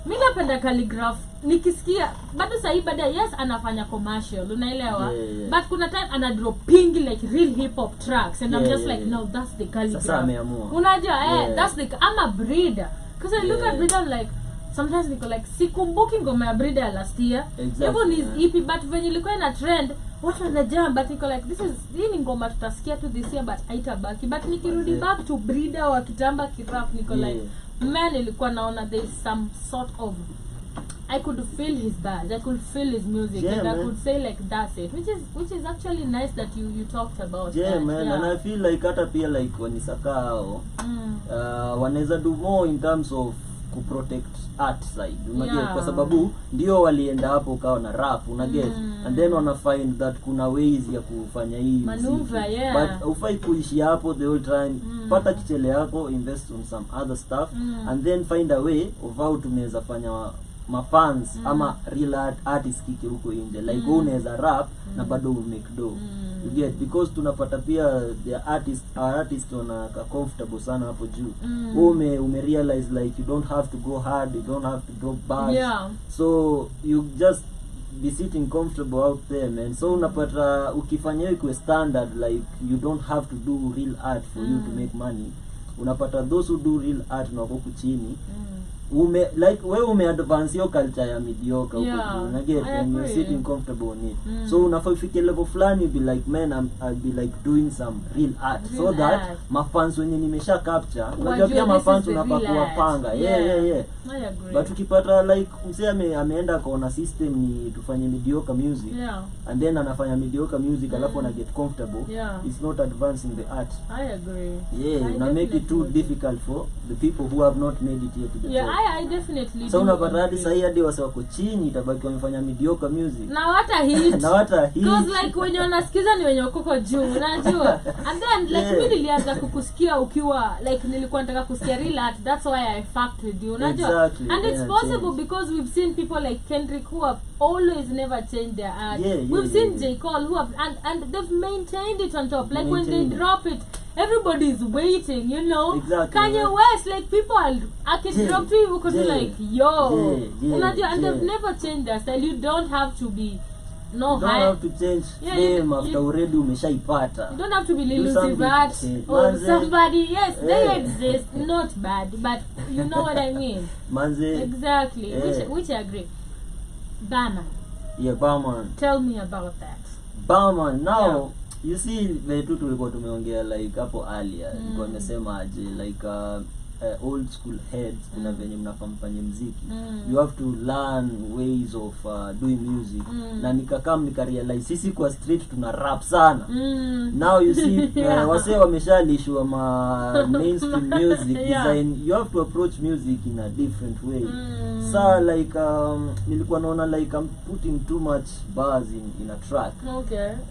mi napenda Calligraph nikisikia bado sahi bado yes anafanya commercial, unaelewa? But kuna time ana dropping like real hip hop tracks and I'm just like, no, that's the Calligraph. Unajua that's the, I'm a breeder, because I look at breeder like sometimes niko like sikumbuki ngoma ya breeder last year, even his EP, but when ilikuwa ina trend watu wanajam, but niko like this is hii ngoma tutasikia tu this year but haitabaki. But nikirudi back to breeder wa kitamba kirap niko like man, ilikuwa naona there is some sort of, I could feel his bars, I could feel his music, and I could say like that's it, which is actually nice that you talked about that. Man, and I feel like hata pia like wanisaka hao wanaweza do more in terms of ku protect art side, unaget, kwa sababu ndio walienda hapo kao na rap, unaget, and then wana find that kuna ways ya kufanya hii maneuver, but ufai kuishi hapo the whole time. Pata kichele yako, invest on some other stuff and then find a way of how tunaweza fanya mafans ama real artist kike huko nje, like unaweza rap na bado make dough, you get, because tunapata pia the artist wana comfortable sana hapo juu. Ume realize like you don't have to go hard, you don't have to drop bars, so you just be sitting comfortable out there, man. So unapata ukifanya hiyo standard, like you don't have to do real art for you to make money. Unapata those who do real art na wako chini like we advance your culture ya mediocre huko, get, and you're sitting comfortable on it. So unafika level flani, be like, man, I'll be like doing some real art, so that mafans wenye nimesha capture, unajua pia mafans unapakuwa panga. I agree. But ukipata like mse ameenda kwa system ni tufanye mediocre music, and then anafanya mediocre music alafu ana get comfortable, it's not advancing the art. I agree. Na make it too difficult for the people who have not made it yet to the top. I definitely so unapata hadi sahi hadi wase wako chini itabaki wamefanya mediocre music na hata hit because like when unasikiza ni wenye uko juu, unajua. And then like mimi nilianza kukusikia ukiwa like nilikuwa nataka kusikia real art, that's why I fucked with you, unajua. And it's possible because we've seen people like Kendrick who have always never changed their art. We've seen J. Cole who have and they've maintained it on top, like when they drop it everybody's waiting, you know. Kanye West, like people I can drop to you because like yo, and they've never changed their style. You don't have to be you don't have to change name after already umeshaipata. You don't have to be Lil Uzi Vert or somebody. Yes, they exist, not bad, but you know what I mean. Manze. Exactly. Which I agree. Bama. Bama. Tell me about that. Bama. Now you see vitu tulikuwa tumeongea like hapo earlier, nilikuwa nimesema aje like old school heads kuna venye mnafanya muziki, you have to learn ways of doing music, na nika realize sisi kwa street tuna rap sana. Now you see wase wameshalishwa mainstream music design, you have to approach music in a different way. So like nilikuwa naona like I'm putting too much bars in a track,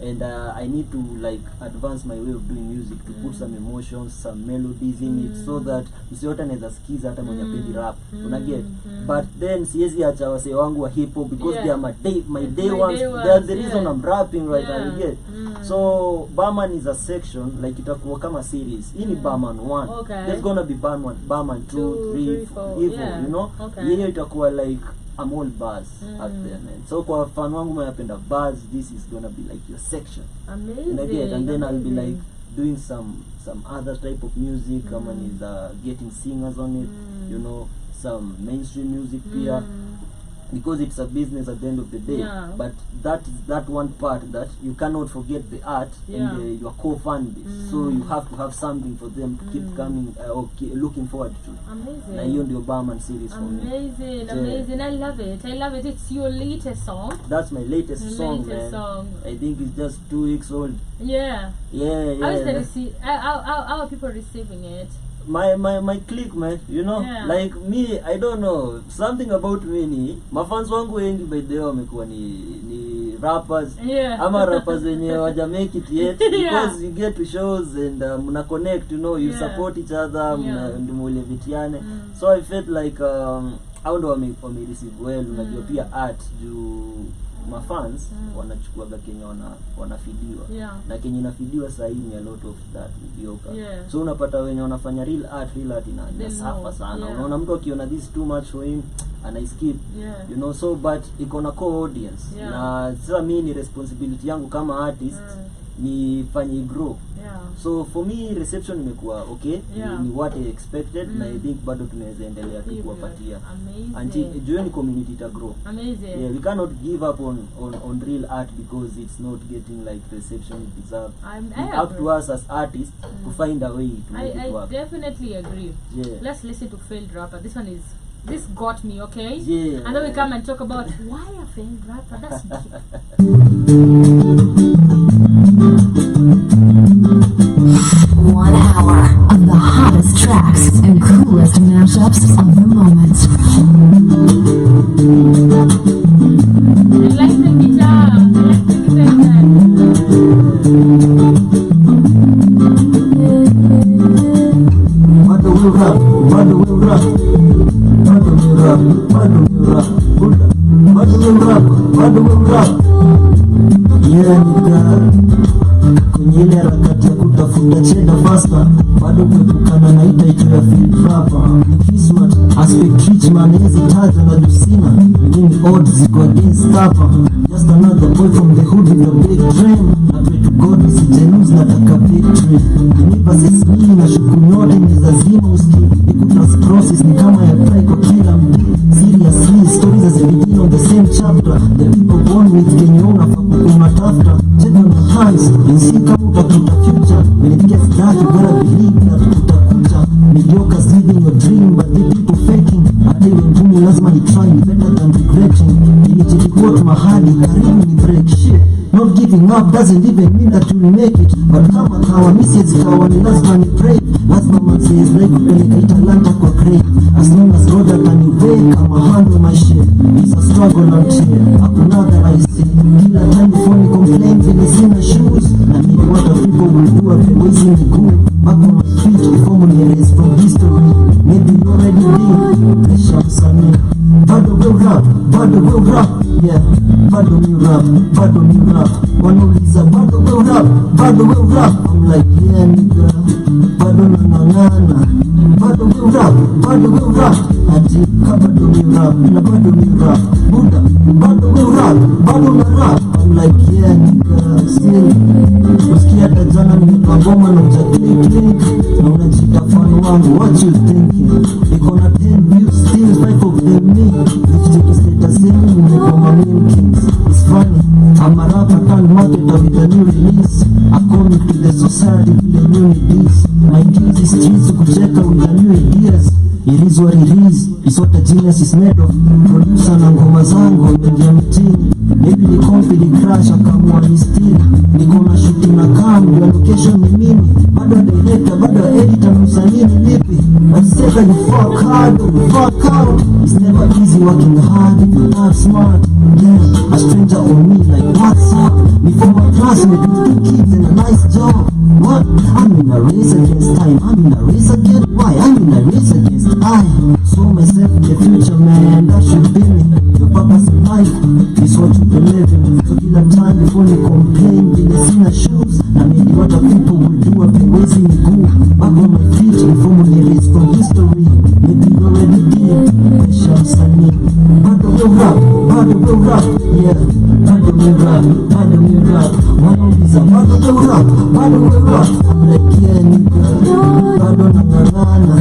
and I need to like advance my way of doing music to put some emotions, some melodies in it, so that msiote anaweza sikiza hata mwenye pendi rap unaget but then siwezi acha wase wangu wa hip hop because they are my day ones they are the reason I'm rapping right now you get so Barman is a section like itakuwa kama series hii ni Barman 1 there's gonna be Barman 2 3 4 even you know hiyo itakuwa like I'm all buzz out there man so kwa fan wangu mnapenda buzz this is gonna be like your section amazing and then I'll be like doing some other type of music kama is getting singers on it you know some mainstream music pia because it's a business at the end of the day but that one part that you cannot forget the art and your core fan base so you have to have something for them to keep coming or looking forward to amazing na hiyo ndio Barman series for me amazing I love it it's your latest song that's my latest song I think it's just 2 weeks old yeah how is how are people receiving it my clique man you know like me I don't know something about me ni mafans wangu wengi by the way wamekuwa ni rappers ama rappers wenye waja make it yet because you get to shows and mna connect you know you support each other mna vitiane so I felt like how do I receive well unajua pia art juu mafans wanachukua Kenya wanafidiwa na Kenya inafidiwa sasa hivi a lot of that mediocre so unapata wenye wanafanya real art ina safa sana unaona mtu akiona this too much for him and I skip you know so but iko na core audience na sasa mimi ni responsibility yangu kama artist nifanye grow so for me reception imekuwa ni what I expected na I think bado tunaweza endelea kuwapatia until join community to grow we cannot give up on real art because it's not getting like reception it deserves up to us as artists to find a way to make it work. I definitely agree let's listen to failed rapper this got me and then we come and talk about why a failed rapper that's 1 hour of the hottest tracks and coolest mashups of the moment. I like the guitar. Maddoh will rap. Maddoh will rap. Yeah, nigga. Kwenye ile harakati ya kutafuta cheda faster bado kuepukana na ita ya field rapper ni kismat aspect rich man hizi taja na dusina mimi odds ziko against rapper just another boy from the hood with a big dream na pray to God nisijelose nataka victory nipa sisi na shukuru yote nizazima uski ikutrust process ni kama ya try kwa kila mdi seriously stories as begin on the same chapter the people born with Kenya unatafuta check on the hands and see kama utakuta future when it gets dark you gotta believe that utakuta mediocre living your dream but the people faking hata ile ngumu lazima ni try better than regretting nilijikuwa mahali karibu ni break shit not giving up doesn't even mean that you'll make it but kama kawa misses kawa ni lazima ni pray lazima manzes like kupeleka italanta kwa crate as long as God ataniweka kama handle my shit it's a struggle out here hakuna that I see kila time before me complain vile sina shoes na maybe what the people will do after wasting the good back on my feet before me erase from history maybe you already did pressure msanii bado will rap yeah bado new rap wanauliza bado will rap I'm like yeah nigga bado nang'ang'ana bado will rap ati bado new rap buda bado will rap bado na rap I'm like yeah nigga still usikia tajana nimetoa ngoma na click na unajita fan wangu what you thinking iko na 10 views still 5 of them me lipstick status yenu nimekoma meme kings it's funny I'm a rapper turned marketer with a new release according to the society vile new needs my kids is streets kucheka with a new ideas it is what it is it's what a genius is made of producer na ngoma zangu imejia mtini maybe ni confident crash akamua ni still niko na shooting na cam your location ni mimi bado director bado editor msanii ni lipi but say that you fuck hard fuck out it's never easy busy working hard, if you're not smart. Yeah, a stranger on me like what's up? Before my classmate with 2 kids and a nice job. What? I'm in a race against time. I'm in a race against why? I'm in a race against I. Saw myself in the future, man. That should be me. Your purpose in life is what you believe in. So kill a time before you complain. Till they see my shoes. I mean, what the people will do if they wasting me go. Back on my feet, informal lyrics from history. Maybe you already did. Pressure, sunny. Maddoh will rap. Maddoh will rap. Yeah. Maddoh will rap. Maddoh will rap. Maddoh is a Maddoh will rap. Maddoh will rap. I'm like, yeah, nigga. Maddoh na banana.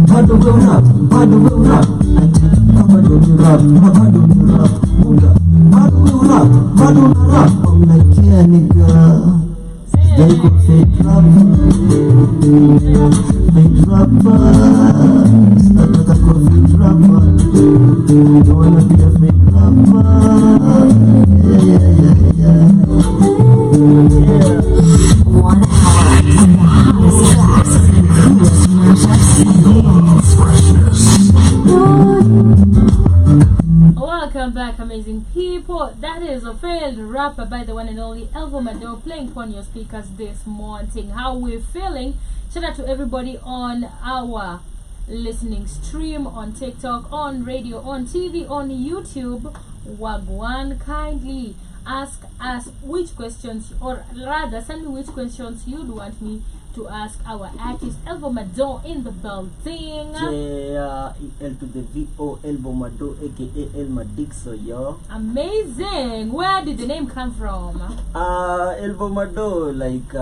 Maddoh will rap. Maddoh will rap. I take Maddoh will rap. Maddoh will rap. Maddoh will rap. Maddoh will rap. I'm like, yeah, nigga. They go fake rapper. Fake rapper. Nataka kuwa fake rapper. I wanna be a fake rapper. Yeah. 1 hour of the hottest tracks and coolest mashups of the moment. Welcome back, amazing people. That is a failed rapper by the one and only Elvo Maddoh playing on your speakers this morning. How we're feeling? Shout out to everybody on our listening stream, on TikTok, on radio, on TV, on YouTube. Wagwan, kindly ask us which questions, or rather send me which questions you'd want me to ask our artist Elvo Maddoh in the building. Yeah, L to the VO, Elvo Maddoh, aka El Madixo, yo. Amazing. Where did the name come from? Elvo Maddoh, like,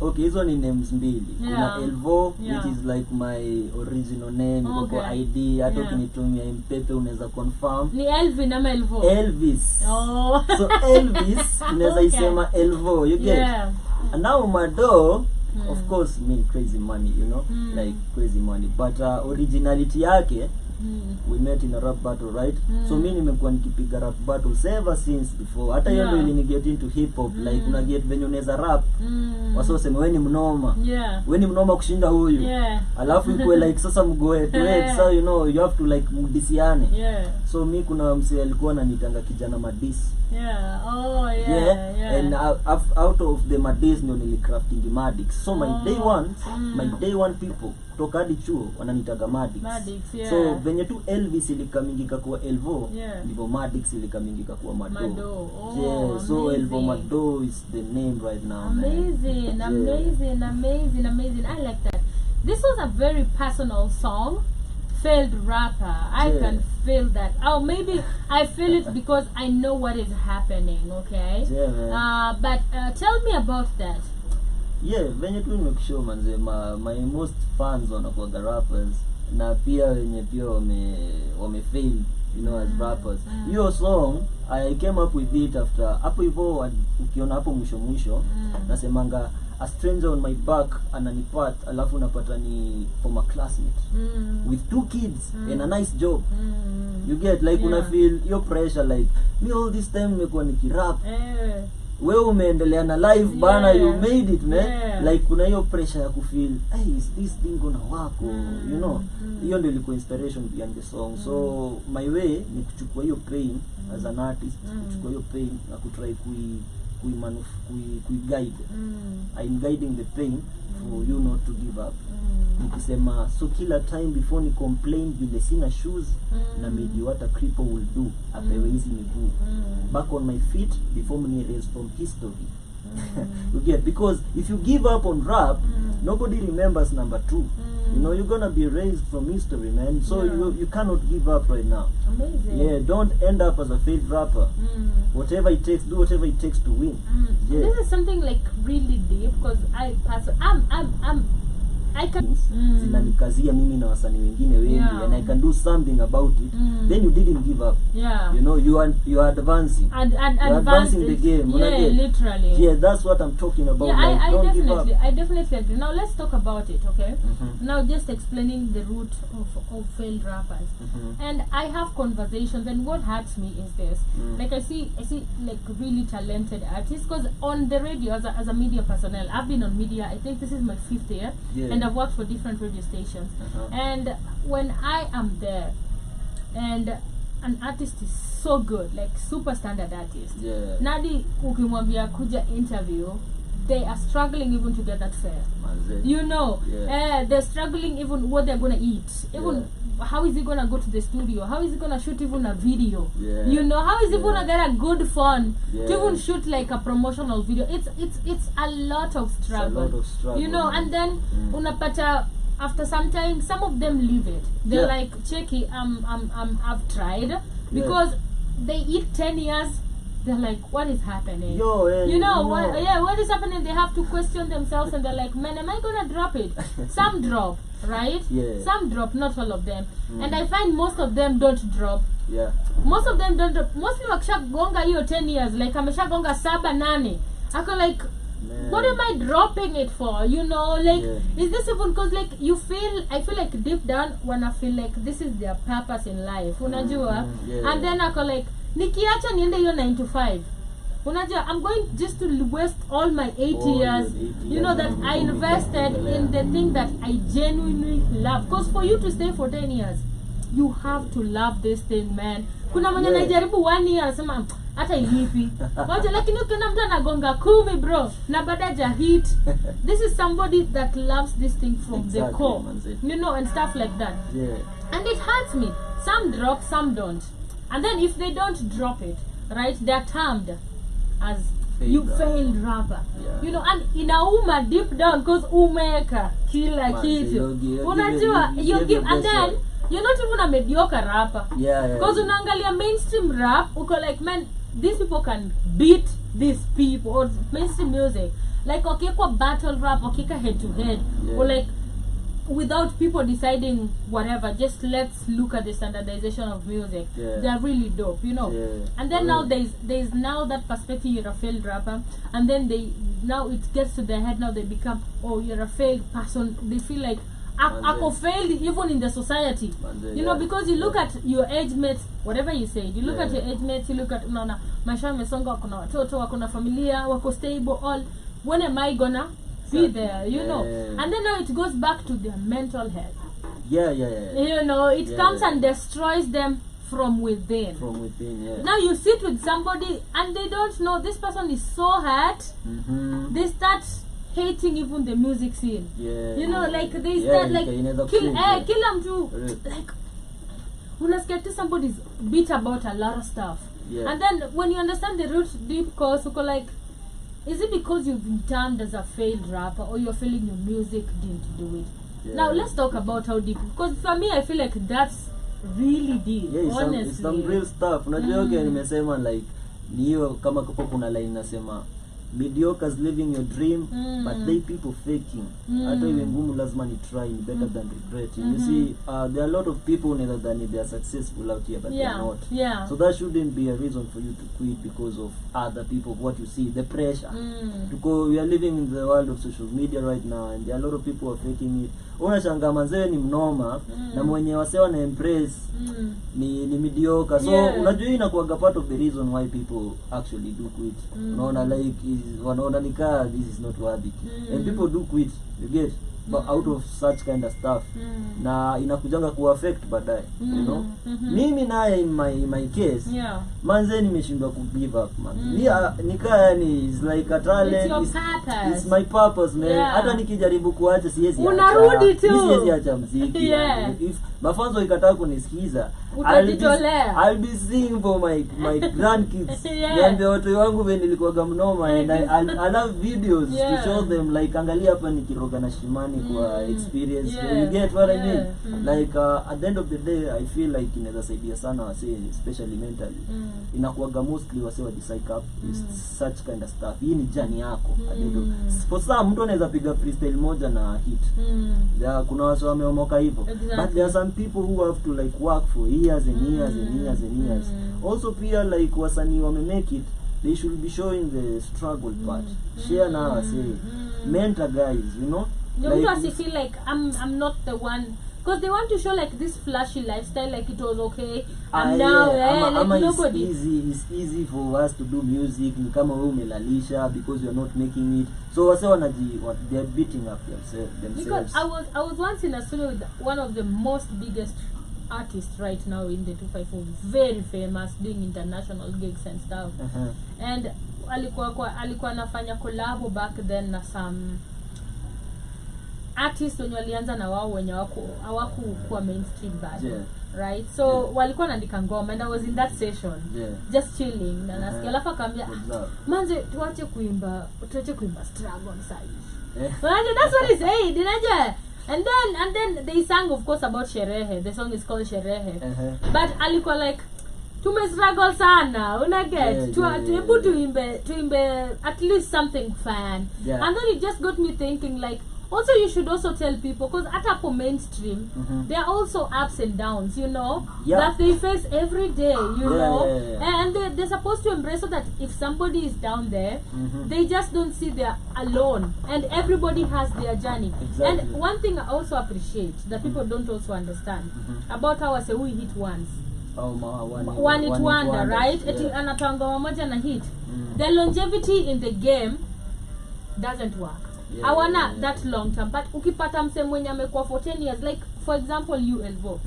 okay, hizo ni names mbili. Kuna Elvo, which is like my original name, okay. ID, hata ukinitumia mpepe unaweza confirm. Ni Elvin ama Elvo? Elvis. Oh. So Elvis, unaweza isema Elvo, you get? Yeah. And now Maddoh, of course, mean crazy money, you know, like crazy money. But originality yake, we met in a rap battle, right? So mimi nimekuwa nikipiga rap battles ever since before. Hata hiyo ndio ilini get into hip hop, like una get venye unaweza rap. Waso sema wewe ni mnoma. Wewe ni mnoma kushinda huyu. Alafu ikuwe like sasa mgoe to it, so you know you have to like mdisiane. So mimi kuna msee alikuwa ananitanga kijana madis. And out of the madis ndio nilicrafting Madix. So my day one people kutoka hadi chuo wananitaga Madix. So venye tu Elvis ilikamingika kuwa Elvo, ndivyo Madix ilikamingika kuwa Maddoh. So Elvo Maddoh is the name right now. Amazing. I like that. This was a very personal song. Failed rapper. I can feel that. Oh, maybe I feel it because I know what is happening, okay? But tell me about that. Venye tu nimekishow manze, my most fans wanakuwa the rappers na pia wenye pia wame fail, you know, as rappers. Your song I came up with it after hapo hivyo, ukiona hapo mwisho nasemanga a stranger on my back ananipat, alafu napata ni former classmate with 2 kids and a nice job. You get like una feel your pressure, like me all this time nimekuwa nikirap. Wewe umeendelea na live bana, you made it, man. Like kuna hiyo pressure ya kufeel, hey, is this thing gonna work, you know. Hiyo ndio ilikuwa inspiration behind the song. So my way ni kuchukua hiyo pain as an artist, kuchukua hiyo pain na kutry guide. I'm guiding the pain for you not to give up. Nikisema so kila time before ni complain vile sina shoes, na maybe what a cripple will do apewe hizi miguu. Back on my feet before me raise from history. You get, because if you give up on rap, nobody remembers number 2. You know, you're gonna be raised from history, man. So you cannot give up right now. Amazing. Don't end up as a failed rapper. Whatever it takes, do whatever it takes to win. This is something like really deep, because I can zinanikazia mimi na wasanii wengine wengi, and I can do something about it. Then you didn't give up. You know, you are advancing. You're advancing the game. Literally. That's what I'm talking about. I definitely agree. Now let's talk about it, okay? Now just explaining the root of failed rappers. And I have conversations, and what hurts me is this. Like I see like really talented artists, because on the radio as a media personnel, I've been on media, I think this is my 5th year. And I've worked for different radio stations. And when I am there, and an artist is so good, like super standard artist. Yeah. Nadi ukimwambia kuja interview, they are struggling even to get that fare. You know, they're struggling even what they're gonna eat. Even how is he gonna go to the studio? How is he gonna shoot even a video? You know, how is he gonna get a good phone to even shoot like a promotional video? It's a lot of struggle. You know, and then unapata after some time, some of them leave it. They're like, Checky, I've tried, because they eat 10 years. They're like, what is happening? You know, what is happening? They have to question themselves, and they're like, man, am I gonna drop it? Some drop, right? Some drop, not all of them. And I find most of them don't drop. Most of them don't drop. Mostly wakishagonga hiyo 10 years, like ameshagonga 7-8. Ako like, what am I dropping it for? You know, like, is this even because like I feel like deep down when I feel like this is their purpose in life, unajua? And then I go like, nikiacha niende hiyo 9 to 5. Unajua, I'm going just to waste all my 8 years, you know, that I invested in the thing that I genuinely love. Because for you to stay for 10 years, you have to love this thing, man. Kuna mwenye najaribu 1 year anasema hata ilipi. Wacha, lakini ukiona mtu anagonga 10 bro na baadaye hit. This is somebody that loves this thing from the core. You know, and stuff like that. And it hurts me. Some drop, some don't. And then if they don't drop it, right, they're termed as failed rapper. You know, and inauma deep down because umeka kila kitu. Unajua, you give, and then you're not even a mediocre rapper. Because unaangalia mainstream rap, uko like, man, these people can beat these people, or mainstream music. Like, okay, kwa battle rap, okay, head to head. Or like, without people deciding whatever, just let's look at the standardization of music. They're really dope, you know. And then now there's now that perspective, you're a failed rapper, and then now it gets to their head, now they become, oh, you're a failed person. They feel like Ako failed even in the society. You know, because you look at your age mates, whatever you say, you look at your age mates, you look at maisha mesonga, wako na watoto, wako na familia, wako stable, all. When am I gonna be there, you know? And then now it goes back to their mental health. You know, it comes and destroys them from within. Now you sit with somebody and they don't know this person is so hurt. They start hating even the music scene. You know, like they start like kill them too. Like unasikia tu somebody's beat about a lot of stuff. And then when you understand the root deep cause, you go like, is it because you've been termed as a failed rapper, or you're feeling your music didn't do it? Now let's talk about how deep, because for me I feel like that's really deep. Honestly, it's some real stuff. Unajua nimesema like niyo kama kuna line nasema mediocres living your dream, but they people faking. Hata iwe ngumu lazima ni try, ni better than regret. You see, there are a lot of people than they are successful out here, but they are not. So that shouldn't be a reason for you to quit because of other people, what you see, the pressure. Because we are living in the world of social media right now, and there are a lot of people who are faking it. Unashanga manzee ni mnoma na mwenye wasewa na impress ni mediocre. So unajua inakuwa part of the reason why people actually do quit. Unaona like wanaona nikaa this is not worthy. And people do quit, you get, but out of such kind of stuff. Na inakujanga ku affect baadaye, you know. Mimi naye in my case, manze nimeshindwa ku give up, man. Nikaa yani is like a talent, it's my purpose, man. Hata nikijaribu kuacha siwezi. Unarudi tu. Siwezi acha muziki. If mafanzo ikataa kunisikiza, I'll be singing for my grandkids. Niambie watu wangu vile nilikuwa mnoma, and I love videos to show them like angalia hapa nikiroga na Shimani kwa experience. You get what I mean? Like at the end of the day I feel like inaweza saidia sana wase, especially mentally. Inakuwa mostly wase wa decide up such kind of stuff. Hii ni journey yako. For some mtu anaweza piga freestyle moja na hit. Kuna wase wameomoka hivyo. But there are some people who have to like work for years and years and years and years. Also pia like wasanii wame make it, they should be showing the struggle part. Share now, say mentor guys, you know. Don't like, feel like I'm not the one, because they want to show like this flashy lifestyle, like it was okay. And now like nobody. It's easy for us to do music. Ni kama wewe umelalisha because you're not making it. So wase they're beating up themselves. Because I was once in a studio with one of the most biggest artist right now in the 254, very famous, doing international gigs and stuff. And alikuwa anafanya collab back then na some artists wenye walianza na wao wenye hawaku kuwa mainstream bado. Right, so walikuwa naandika ngoma and I was in that session just chilling na nasikia alafu akaambia manze tuache kuimba struggle side. That's what he said, dinaje? And then they sang of course about sherehe. The song is called sherehe. But alikuwa like struggle sana, una get to imbe at least something fun. And then it just got me thinking like, also you should also tell people, because at a mainstream there are also ups and downs, you know, that they face every day, you know. And they're supposed to embrace so that if somebody is down there, they just don't see they're alone, and everybody has their journey. And one thing I also appreciate that people don't also understand about how I say we hit once. One hit wonder, right? Anapanga moja na hit. The longevity in the game doesn't work. I wanna that long term, but ukipata mse mwenye amekuwa for 10 years, like for example you Elvo,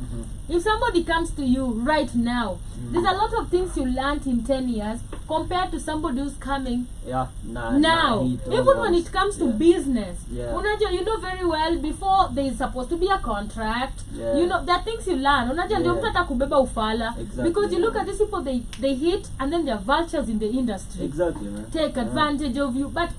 if somebody comes to you right now, there's a lot of things you learned in 10 years compared to somebody who's coming now. Even when it comes to business, unajua, you know very well before there is supposed to be a contract, you know, there are things you learn, unajua, ndio mtu atakubeba ufala, because you look at these people, they hit and then they're vultures in the industry, man. Take advantage of you. But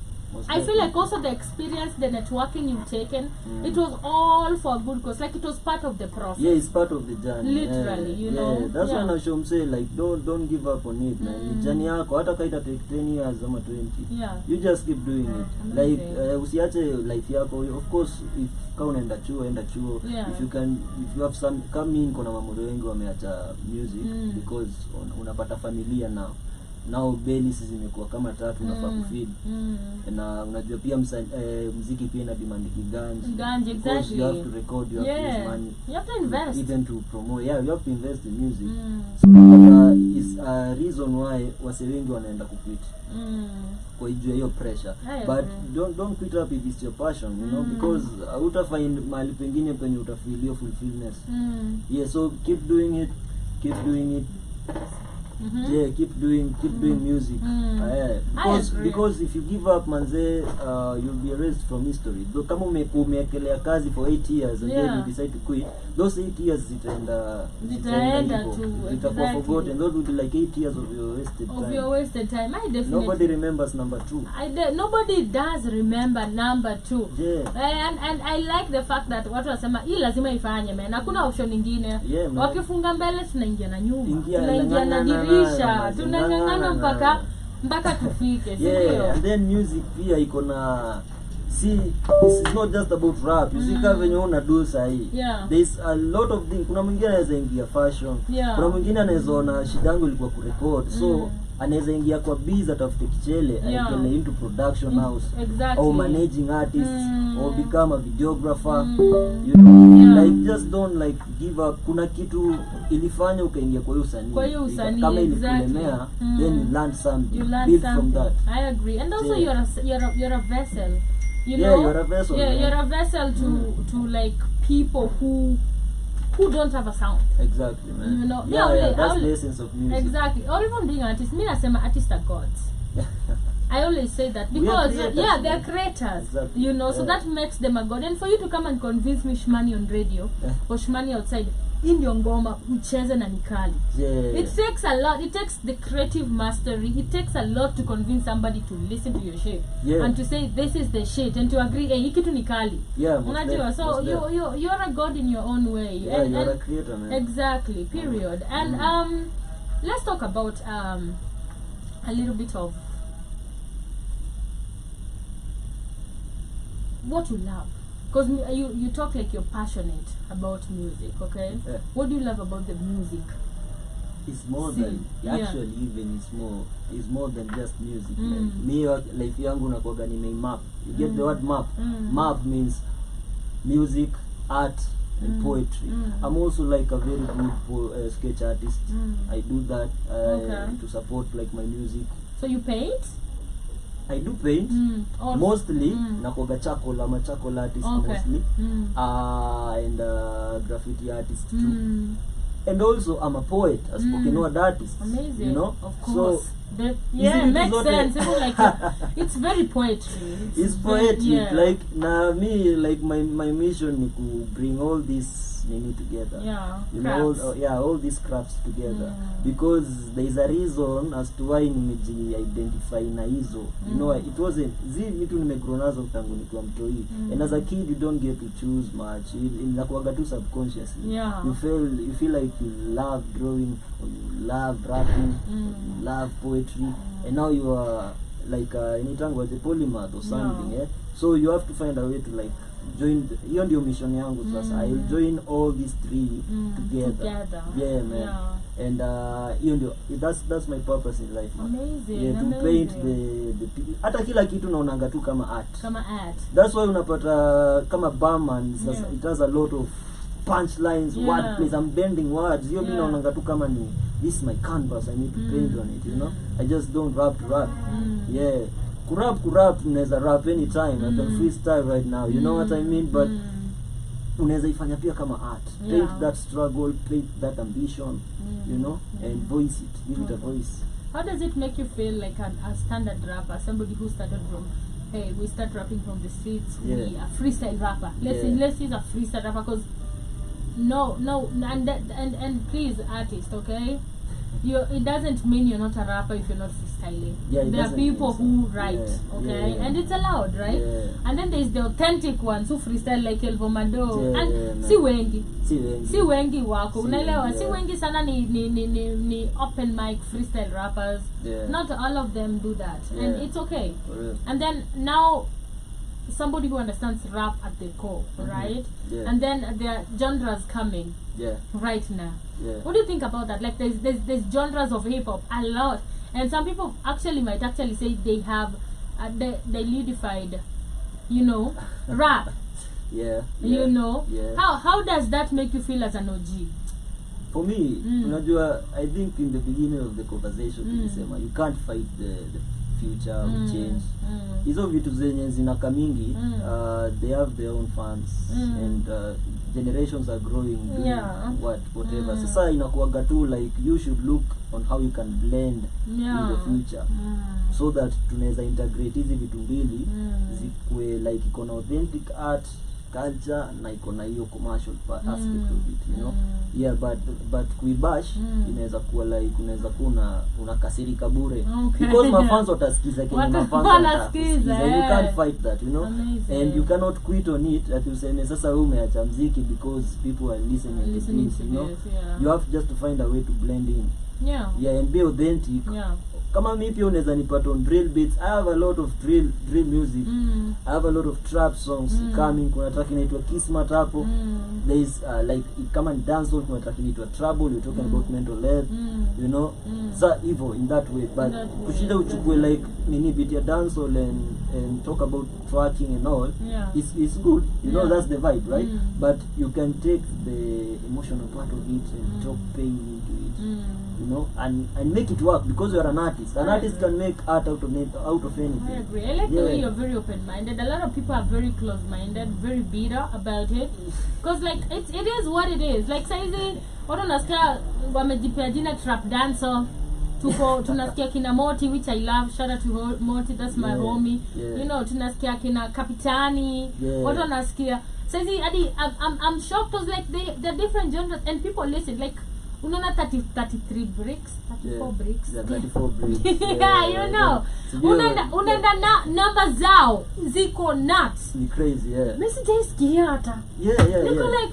I feel like also the experience, the networking you've taken, it was all for a good cause. Like it was part of the process. Yeah, it's part of the journey. Literally, you know. That's why I show say like don't give up on it, man. Journey yako hata kaita take 10 years ama 20. You just keep doing it. Like usiache life yako. Of course, if kama unaenda chuo, enda chuo. If you have some come in, kuna mambo wengi wameacha music because unapata familia now belly zimekuwa kama tatu unafaa kufeed. Na unajua pia muziki pia ina demand ganji. Exactly. You have to record, you have to use money, you have to invest even to promote. You have to invest in music. So is a reason why wase wengi wanaenda kuquit kwa hiyo pressure. But don't quit up if it's your passion, you know, because utafind mahali pengine penye utafeel your fulfillment. So keep doing it. Keep doing music. Because if you give up, manze, you'll be erased from history. Though kama umekelea kazi for 8 years and then you decide to quit, those 8 years zitaenda to forgotten. Those will be like 8 years of your wasted time. I definitely. Nobody remembers number 2. Nobody does remember number 2. And I like the fact that watu wasema hii lazima ifanye, man. Hakuna option nyingine. Wakifunga mbele tunaingia na nyuma. Tunaingia na dirisha. Tunangangana mpaka tufike. And then music pia iko na see, this is not just about rap. You see kama venye una sahi. There's a lot of things. Kuna mwingine anaweza ingia fashion. Kuna mwingine anaweza ona shida yangu ilikuwa kurecord. So anaweza ingia kwa biz atafute kichele, aekele into production house, or managing artists, or become a videographer. You know, like just don't like give up. Kuna kitu ilifanya ukaingia kwa hiyo usanii. Kama ilikulemea, then you learn something. Build from that. I agree. And also you're a vessel. You know, you're a vessel. You're a vessel to like people who don't have a sound. Exactly, man. You know, that's the essence of music. Exactly. Or even being artists. Me, I say my artists are gods. I always say that because they're creators. Exactly. You know, so that makes them a god. And for you to come and convince me Shmani on radio or Shmani outside, in your ngoma ucheze na nikali. It takes a lot. It takes the creative mastery. It takes a lot to convince somebody to listen to your shit and to say this is the shit and to agree hiki tu nikali. So you're a god in your own way. You're a creator, man. Exactly. Period. And let's talk about a little bit of what you love. Because you talk like you're passionate about music, okay? What do you love about the music? It's more than actually even it's more than just music. Me life yangu nakuaga map. You get the word map. Map means music, art, and poetry. I'm also like a very good sketch artist. I do that to support like my music. So you paint? I do paint mostly. Nakoga charcoal, I'm a charcoal artist mostly. And graffiti artist too. and also I'm a poet, a spoken word artist. Amazing. You know, of course. So yeah, makes sense. It's like it's very poetry. It's poetic. Yeah. Like me, like my mission is to bring all this together. Yeah. You know, all these crafts together, because there is a reason as to why nimeji identify na hizo. You know, it wasn't vitu nimegrow nazo tangu nikiwa mtoi, and as a kid you don't get to choose much. Inakuwaga tu subconsciously. Yeah. You feel like you love drawing, or you love rapping, you love poetry, and now you are like anything was a polymath or something. Yeah. So you have to find a way to like join. Hiyo ndio mission yangu sasa. I will join all these three together. Yeah, man. Yeah. And hiyo ndio that's my purpose in life, man. Amazing. Yeah, to paint the hata kila kitu naonanga tu kama art. That's why unapata kama barman sasa, it has a lot of punchlines, wordplays. I'm bending words. Hiyo mimi naonanga tu kama ni this is my canvas, I need to paint on it, you know. I just don't rap to rap. Yeah. Kurap unaweza rap anytime. I can freestyle right now, you know what I mean, but unaweza ifanya pia kama art. Paint that struggle, paint that ambition, you know, and voice it, give it a voice. How does it make you feel like a standard rapper, somebody who started from, hey, we start rapping from the streets, we a freestyle rapper. Let's use a freestyle rapper, because no, and please, artist, okay? It doesn't mean you're not a rapper if you're not freestyling. There are people who write, okay? And it's allowed, right? And then there's the authentic ones who freestyle like Elvo, Maddoh. And si wengi wako. Unaelewa, si wengi sana ni open mic freestyle rappers. Not all of them do that. And it's okay. And then now somebody who understands rap at the core, right? And then there are genres coming right now. What do you think about that? Like there's genres of hip hop a lot, and some people might actually say they have they ludified, you know, rap. You know. How does that make you feel as an OG? For me, unajua, I think in the beginning of the conversation tulisema you can't fight the future will change. Hizo vitu zenye zinaka mingi, they have their own fans, and generations are growing, whatever. Sasa inakuwaga tu like you should look on how you can blend in the future, so that tunaweza integrate hizi vitu mbili zikue like iko na authentic art, culture, na iko na hiyo commercial aspect of it, you know. But kuibash inaweza kuwa like unaweza kuwa unakasirika bure, because mafans watasikiza kile mafans watasikiza. You can't fight that, you know. And you cannot quit on it that useme sasa wewe umeacha muziki because people are listening to this, you know. You have just to find a way to blend in, and be authentic. Kama mimi pia unaweza nipata on drill beats. I have a lot of drill music. I have a lot of trap songs coming. Kuna track inaitwa Kismat hapo. There is like kama ni dancehall, kuna track inaitwa Trouble, you're talking about mental health, you know. So evil in that way, but kushinda uchukue like nini beat ya dancehall and talk about tracking and all. It's good, you know, that's the vibe, right? But you can take the emotional part of it and talk pain into it, you know, and make it work, because you're an artist. An artist can make art out of anything. I agree. I like the way you're very open-minded. A lot of people are very close-minded, very bitter about it, because like it is what it is. Like saizi watu nasikia wamejipea jina trap dancer. Tunasikia kina Moti, which I love. Shout out to Moti, that's my homie. You know, tunasikia kina Kapitani. Watu nasikia saizi I'm shocked, because like they're different genres and people listen. Like unaona 33 bricks, 34 bricks. 34 bricks. You know. Unaenda na number zao ziko nuts. Ni crazy, Mimi sijaisikia hata. Niko like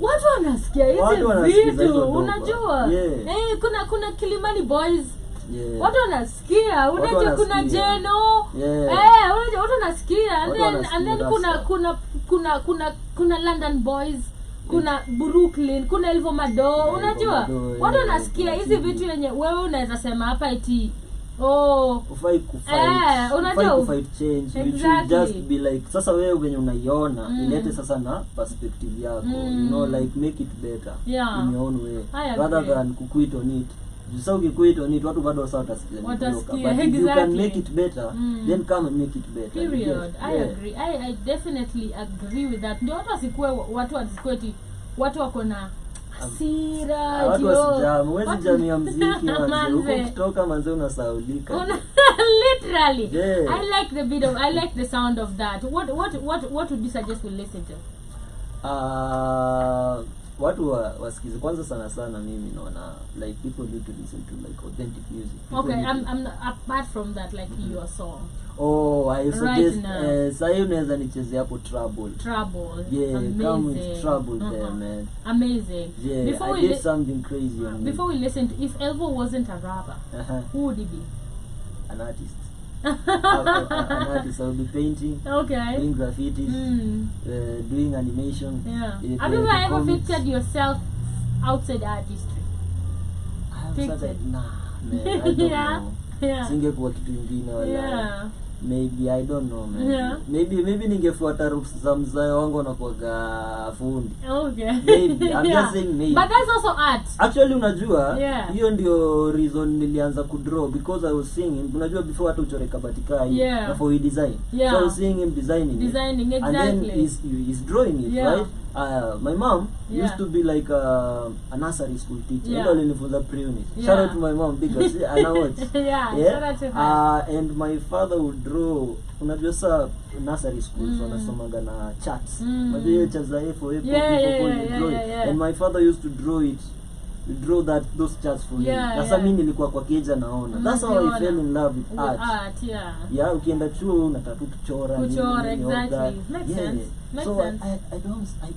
watu wanasikia hizi vitu, unajua? Kuna Kilimani Boys. Watu wanasikia. Unajua kuna Jeno. Watu wanasikia. And then kuna London Boys. Kuna Brooklyn, kuna Elvo, Maddoh, unajua? Watu wanasikia hizi vitu yenye wewe unaweza sema hapa eti ufai kufight change. You should just be like, sasa wewe venye unaiona ilete sasa na perspective yako, you know, like make it better in your own way, rather than kuquit on it. So ukikuit on it, watu bado sawa watasikia. But if you can make it better, then come and make it better. Period. I agree. I definitely agree with that. Ndio watu wasikue eti watu wako na Sira, watu wasijam, wezi jamii ya mziki manze. Huko ukitoka manze unasaulika. Literally. Yeah. I like the beat of, I like the sound of that. What would you suggest we listen to? Watu wasikize kwanza sana mimi naona like people need to listen to like authentic music. People okay, I'm apart from that, like your song. Oh, I suggest Right sayo unaweza nichezea hapo Trouble. Yeah, amazing. Come with Trouble there, man. Amazing. Yeah, before I did something crazy on before we listen to, if Elvo wasn't a rapper, who would he be? An artist. An artist. I would be painting, Okay. doing graffitis, doing animation. Yeah. Have you ever pictured yourself outside artistry? Nah, man, I don't know. Yeah. Singekuwa kitu ingine wala. Yeah. Maybe, I don't know, man. Yeah. Maybe ningefuata rules za mzee wangu wanakuwaga fundi. Okay. Maybe. I'm just saying maybe. But that's also art. Actually unajua, Yeah. ndio reason nilianza kudraw because I was seeing him. Unajua before hata uchore kabatikai Yeah. before we design. Yeah. So I was seeing him designing Exactly. And then he's drawing it, Yeah. right? My mom used to be like a nursery school teacher. Yeah. Ndio alinifunza pre-unit. Yeah. Shout out to my mom because ana watch. Yeah. Shout out to her. And my father would draw. Unajua sa nursery schools wanasomaga na charts. Unajua hiyo charts za A4 Yeah. And my father used to draw those charts for me. Sasa mimi nilikuwa kwa keja naona. That's how I fell in love with art. Yeah, ukienda chuo unataka kuchora. Exactly. Makes sense. So I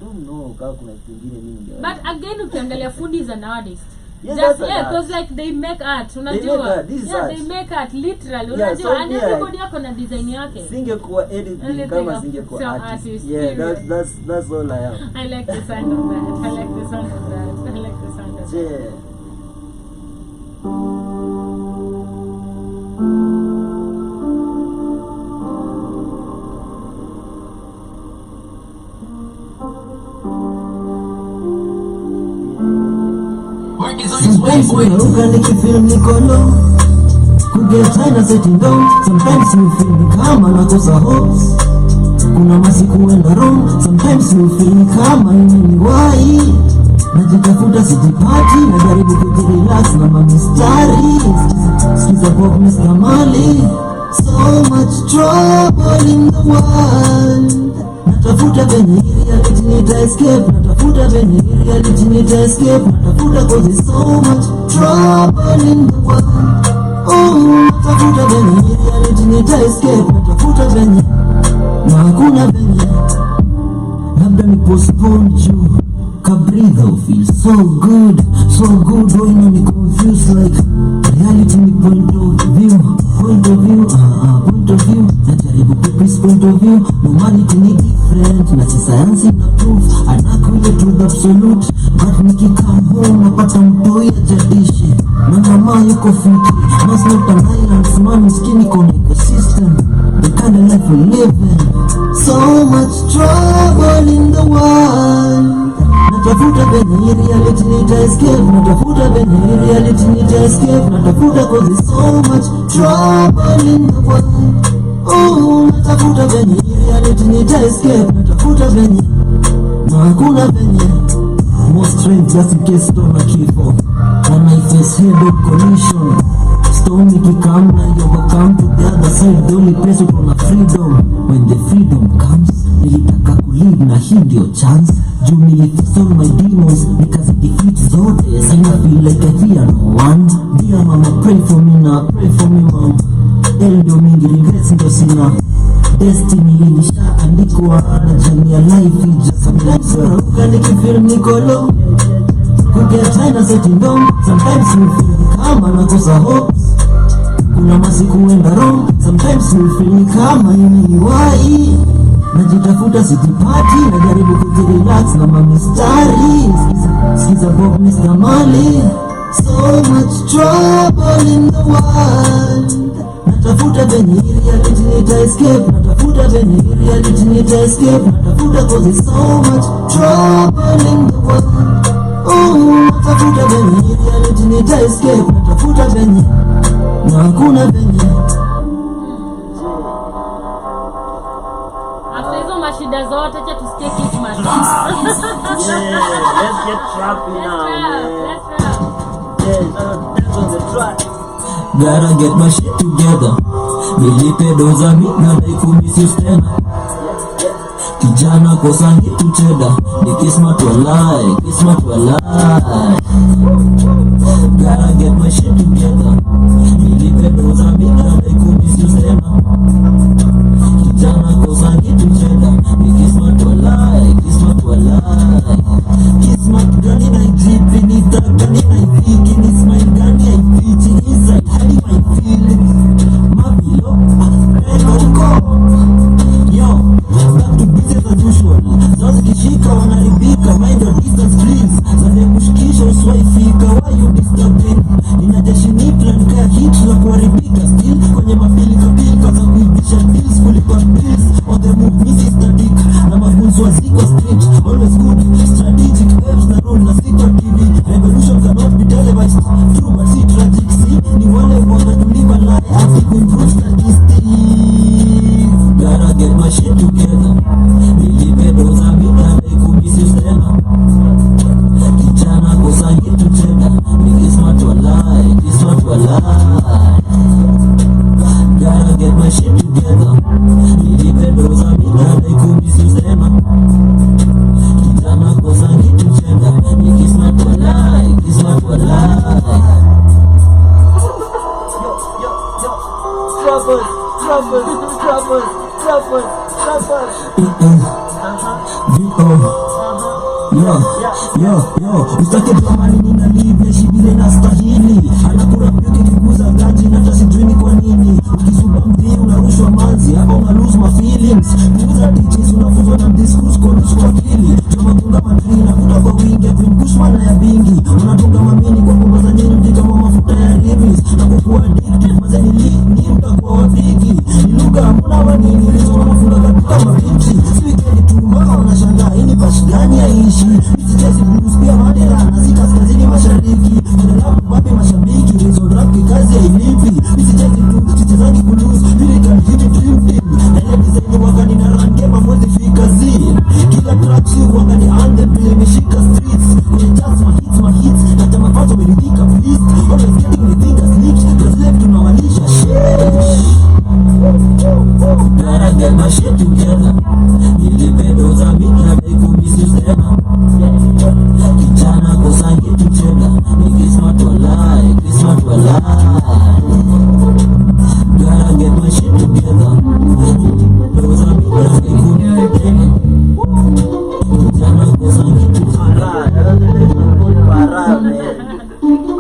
don't know kama kuna kitu kingine mimi. But again ukiangalia fundi is an artist. Yes, because like they make art, unajua. They make art literally. Unajua, and everybody yako na design yake. Singekuwa editing kama singekuwa artist. Yeah, that's all I am. I like the sound of that. Yeah. Sometimes unaruka nikifeel niko low, kuget China setting down. Sometimes you feel ni kama nakosa hopes, kuna masiku wenda wrong. Sometimes you feel ni kama imeniwahi, najitafuta sijipati, najaribu kujirelax na mamistari. Skiza pop Mr. Mali, so much trouble in the world. Natafuta venye reality nita escape, natafuta venye reality nita escape, natafuta cause there's so much trouble in the world. Oh, natafuta venye reality nita escape, natafuta venye na hakuna venye. Labda ni postpone juu ka breathe out, feel so good when I'm confused like reality ni point of view. Najaribu kupice point of view, humanity ni different, na si science na proof, anakuja truth absolute. But nikikam home napata mtoi ajadishi, na mama yuko fiti, mas not an island, simani skini kwa ecosystem, the kind of life we live in. So much trouble in the world. Natafuta venye reality nita escape, natafuta venye reality nita escape, natafuta cause there's so much trouble in the world. Oh, natafuta venye reality nita escape, natafuta venye na hakuna venye. More strength just in case storm na kifo, and I face head-on collision. Storm ikikam na you overcome to the other side, the only place ukona freedom. When the freedom comes, nilitaka kulive na hii ndio chance. Juu nilifix all my demons, nikazidefeat zote. Sina feel like I fear no one. Dear mama, pray for me now, pray for me mom. Ndio mingi regrets ndio sina. Destiny ilishaandikwa na journey ya life just sometimes unaruka nikifeel niko low, kuget China setting down. Sometimes you feel kama nakosa hopes, kuna masiku wenda wrong. Sometimes you feel kama imeniwahi, najitafuta sijipati, najaribu kujirelax na mamistari. Skiza pop Mr. Mali, so much trouble in the world. Natafuta venye reality nita escape, natafuta venye reality nita escape, natafuta cause there's so much trouble in the world. Oh, natafuta venye reality nita escape, natafuta venye na hakuna venye. After hizo mashida zote, acha tusikie kitu let's get trappy now, man. That's on the track. Gotta get my shit together. Nilipe doza mina daikumisi tena. Kijana kosa hitu cheda. Ni kismat walai, kismat walai. Gotta get my shit together. Nilipe doza mina daikumisi tena. Kijana kosa hitu cheda. Ni kismat walai, kismat walai. Kismat gani na ijipi, nita gani na ifiki. Ni smile gani ya ifiki. Inside hadi my feelings. Mabilo, yo, back to business as usual. Zote kishika wanaribika, mind your distance please. Zane kushikisha uswaifika, why you disturbing? Ninajeshi nipla nikaya hit la kuharibika. Still kwenye mapilika pilika za kuitisha deals, kulipa bills. On the move, misi static. Na mafunzo waziko street, always good. Strategic waves na rule na sita TV. Revolutions are not be televised. True but see tragic. See, ni wale wanatuliva lie. Ati kuimprove statistics. Gotta get my shit together. Nilipe doza mina daikumisi tena. Kijana kosa hitu cheda. Ni kismat walai, kismat walai. Gotta get my shit together. Nilipe doza mina daikumisi tena. Kijana kosa hitu cheda. Ni kismat walai, kismat walai. Yo, usitake jamani nina live shibile na stahili. Anakura piki kikuza ganji na hata sijui ni kwa nini. Ukisuba mdii unarushwa manzi, hapa una lose my feelings. Kuuza teachings unafuzwa na discourse kwa nusu kwa kili. Tumatunga matri na kuta kwa wingi, kushmana ya bingi. Unatunga mamini kwa kumba za nyeni mdika mwa mafuta ya rimis. Na kukua addicted, mazeni ni mtakuwa wapiki. Niluga muna wanini, lizo wanafunga katika mabinti. Siwikeni tumba wanashangaa, ini pashigani ya ishi. Misichezi blues pia madera, na si kaskazini mashariki. Madelabu wapi mashabiki, reason rap kikazi ya ilipi. Misichezi blues, chichezani blues, lyrical hit drifting. Nene design wakani na ranke mamwezi fika zi. Kila track siu wakani anthem pile meshika streets. Kwenye just my hits, na tama pato meridhika please. Always getting the thing as leaked, just left tunawalisha shit. Gotta get my shit together. Nilipe doza mina daikumisi tena. Kijana kosa hitu cheda. Ni kismat walai, kismat walai. Gotta get my shit together. Doza mina daikumisi tena. Kijana kosa hitu cheda.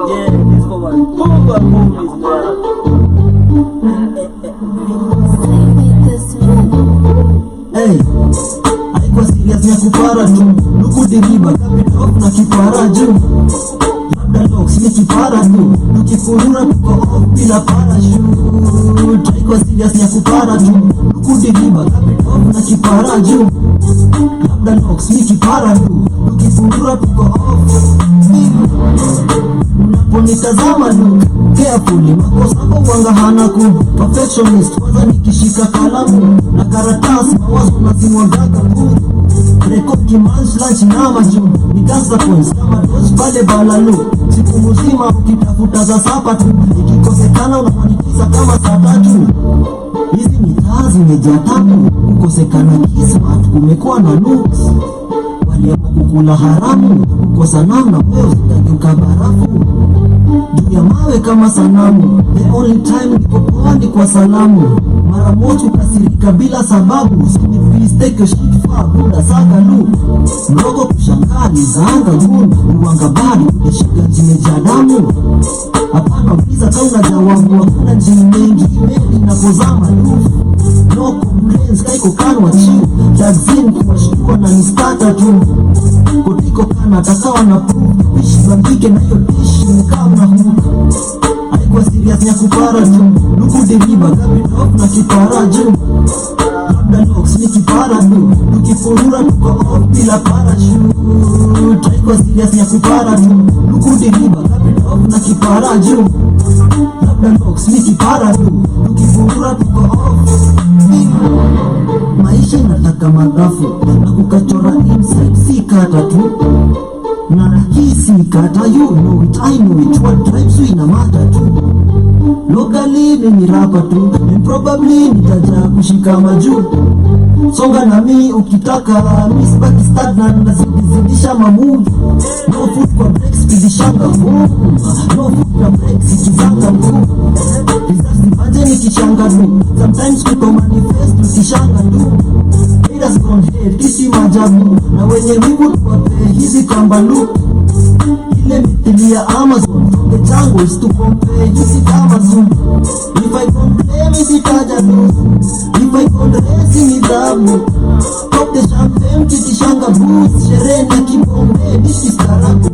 Yeah, this for one. Movies, hey, haikuwa serious ya kupara tu. Luku deriba, kapit off na kipara juu. Labda locks ni kipara tu. Tukifurura tuko off bila parachute. Haikuwa serious ya kupara tu. Luku deriba, kapit off na kipara juu. Labda locks ni kipara tu. Tukifurura tuko off. Unaponitazama tu carefully, makosa kwa wanga hana ku perfectionist. Kwanza nikishika kalamu na karatasi, mawazo nazimwagaga ku record kimanch lunch na maju. Nikaanza points kama dodge pale balalu. Siku mzima ukitafuta za sapa tu, ikikosekana unafanikisha kama saa tatu. Hizi ni taa zimejaa tatu. Kukosekana kismat, kumekuwa na looks. Waliapa kukula haramu, kukosa namna wewe utageuka barafu. Juu ya mawe kama sanamu. The only time niko poa ni kwa salamu. Mara moja ukasirika bila sababu. Sini please take a shit far, buda saka lu. Mrogo kushangaa nizaanga gundu. Uwanga bari kudeshika zimejaa damu. Hapana uliza kauna jawabu, hakuna njini mengi. Imeli napozama lufu. No complaints, kaiko kanwa chiu. Lazim kuwashikwa na nistata tu. Kutiko kana takawa na proof. Wishi bambike na hiyo dishi mkaa unahuka. Haikuwa serious ya kupara tu. Luku deriba, kapit off na kipara juu. Labda locks ni kipara tu. Tukifurura tuko off bila parachute. Haikuwa serious ya kupara tu. Luku deriba, kapit off na kipara juu. labda box nikipara tu tukifungura tuko off. Maisha inataka madhafu na kukachora inside si kata tu, na hii si kata, you know it, I know it, what drives you ina mata tu. Locally mimi rapa tu, and probably nitaja kushika majuu. Songa na mi ukitaka, miss Pakistan na nazidisha mamuvu. No food kwa breaks kidishanga move, no food kwa breaks ikizanga move. Results nipaje nikishanga tu, sometimes kuko manifest ukishanga tu. Haters gon' hate kisi majabu, na wenye wivu tuwape hizi kambalu. Ile mithili ya Amazon, from the jungles to Pompeii, hizi kama zoom. If I complain sitaja tu, if I race ni dhabu. Pop the champagne kitishanga booth, sherehe na kibombe dishi starabu.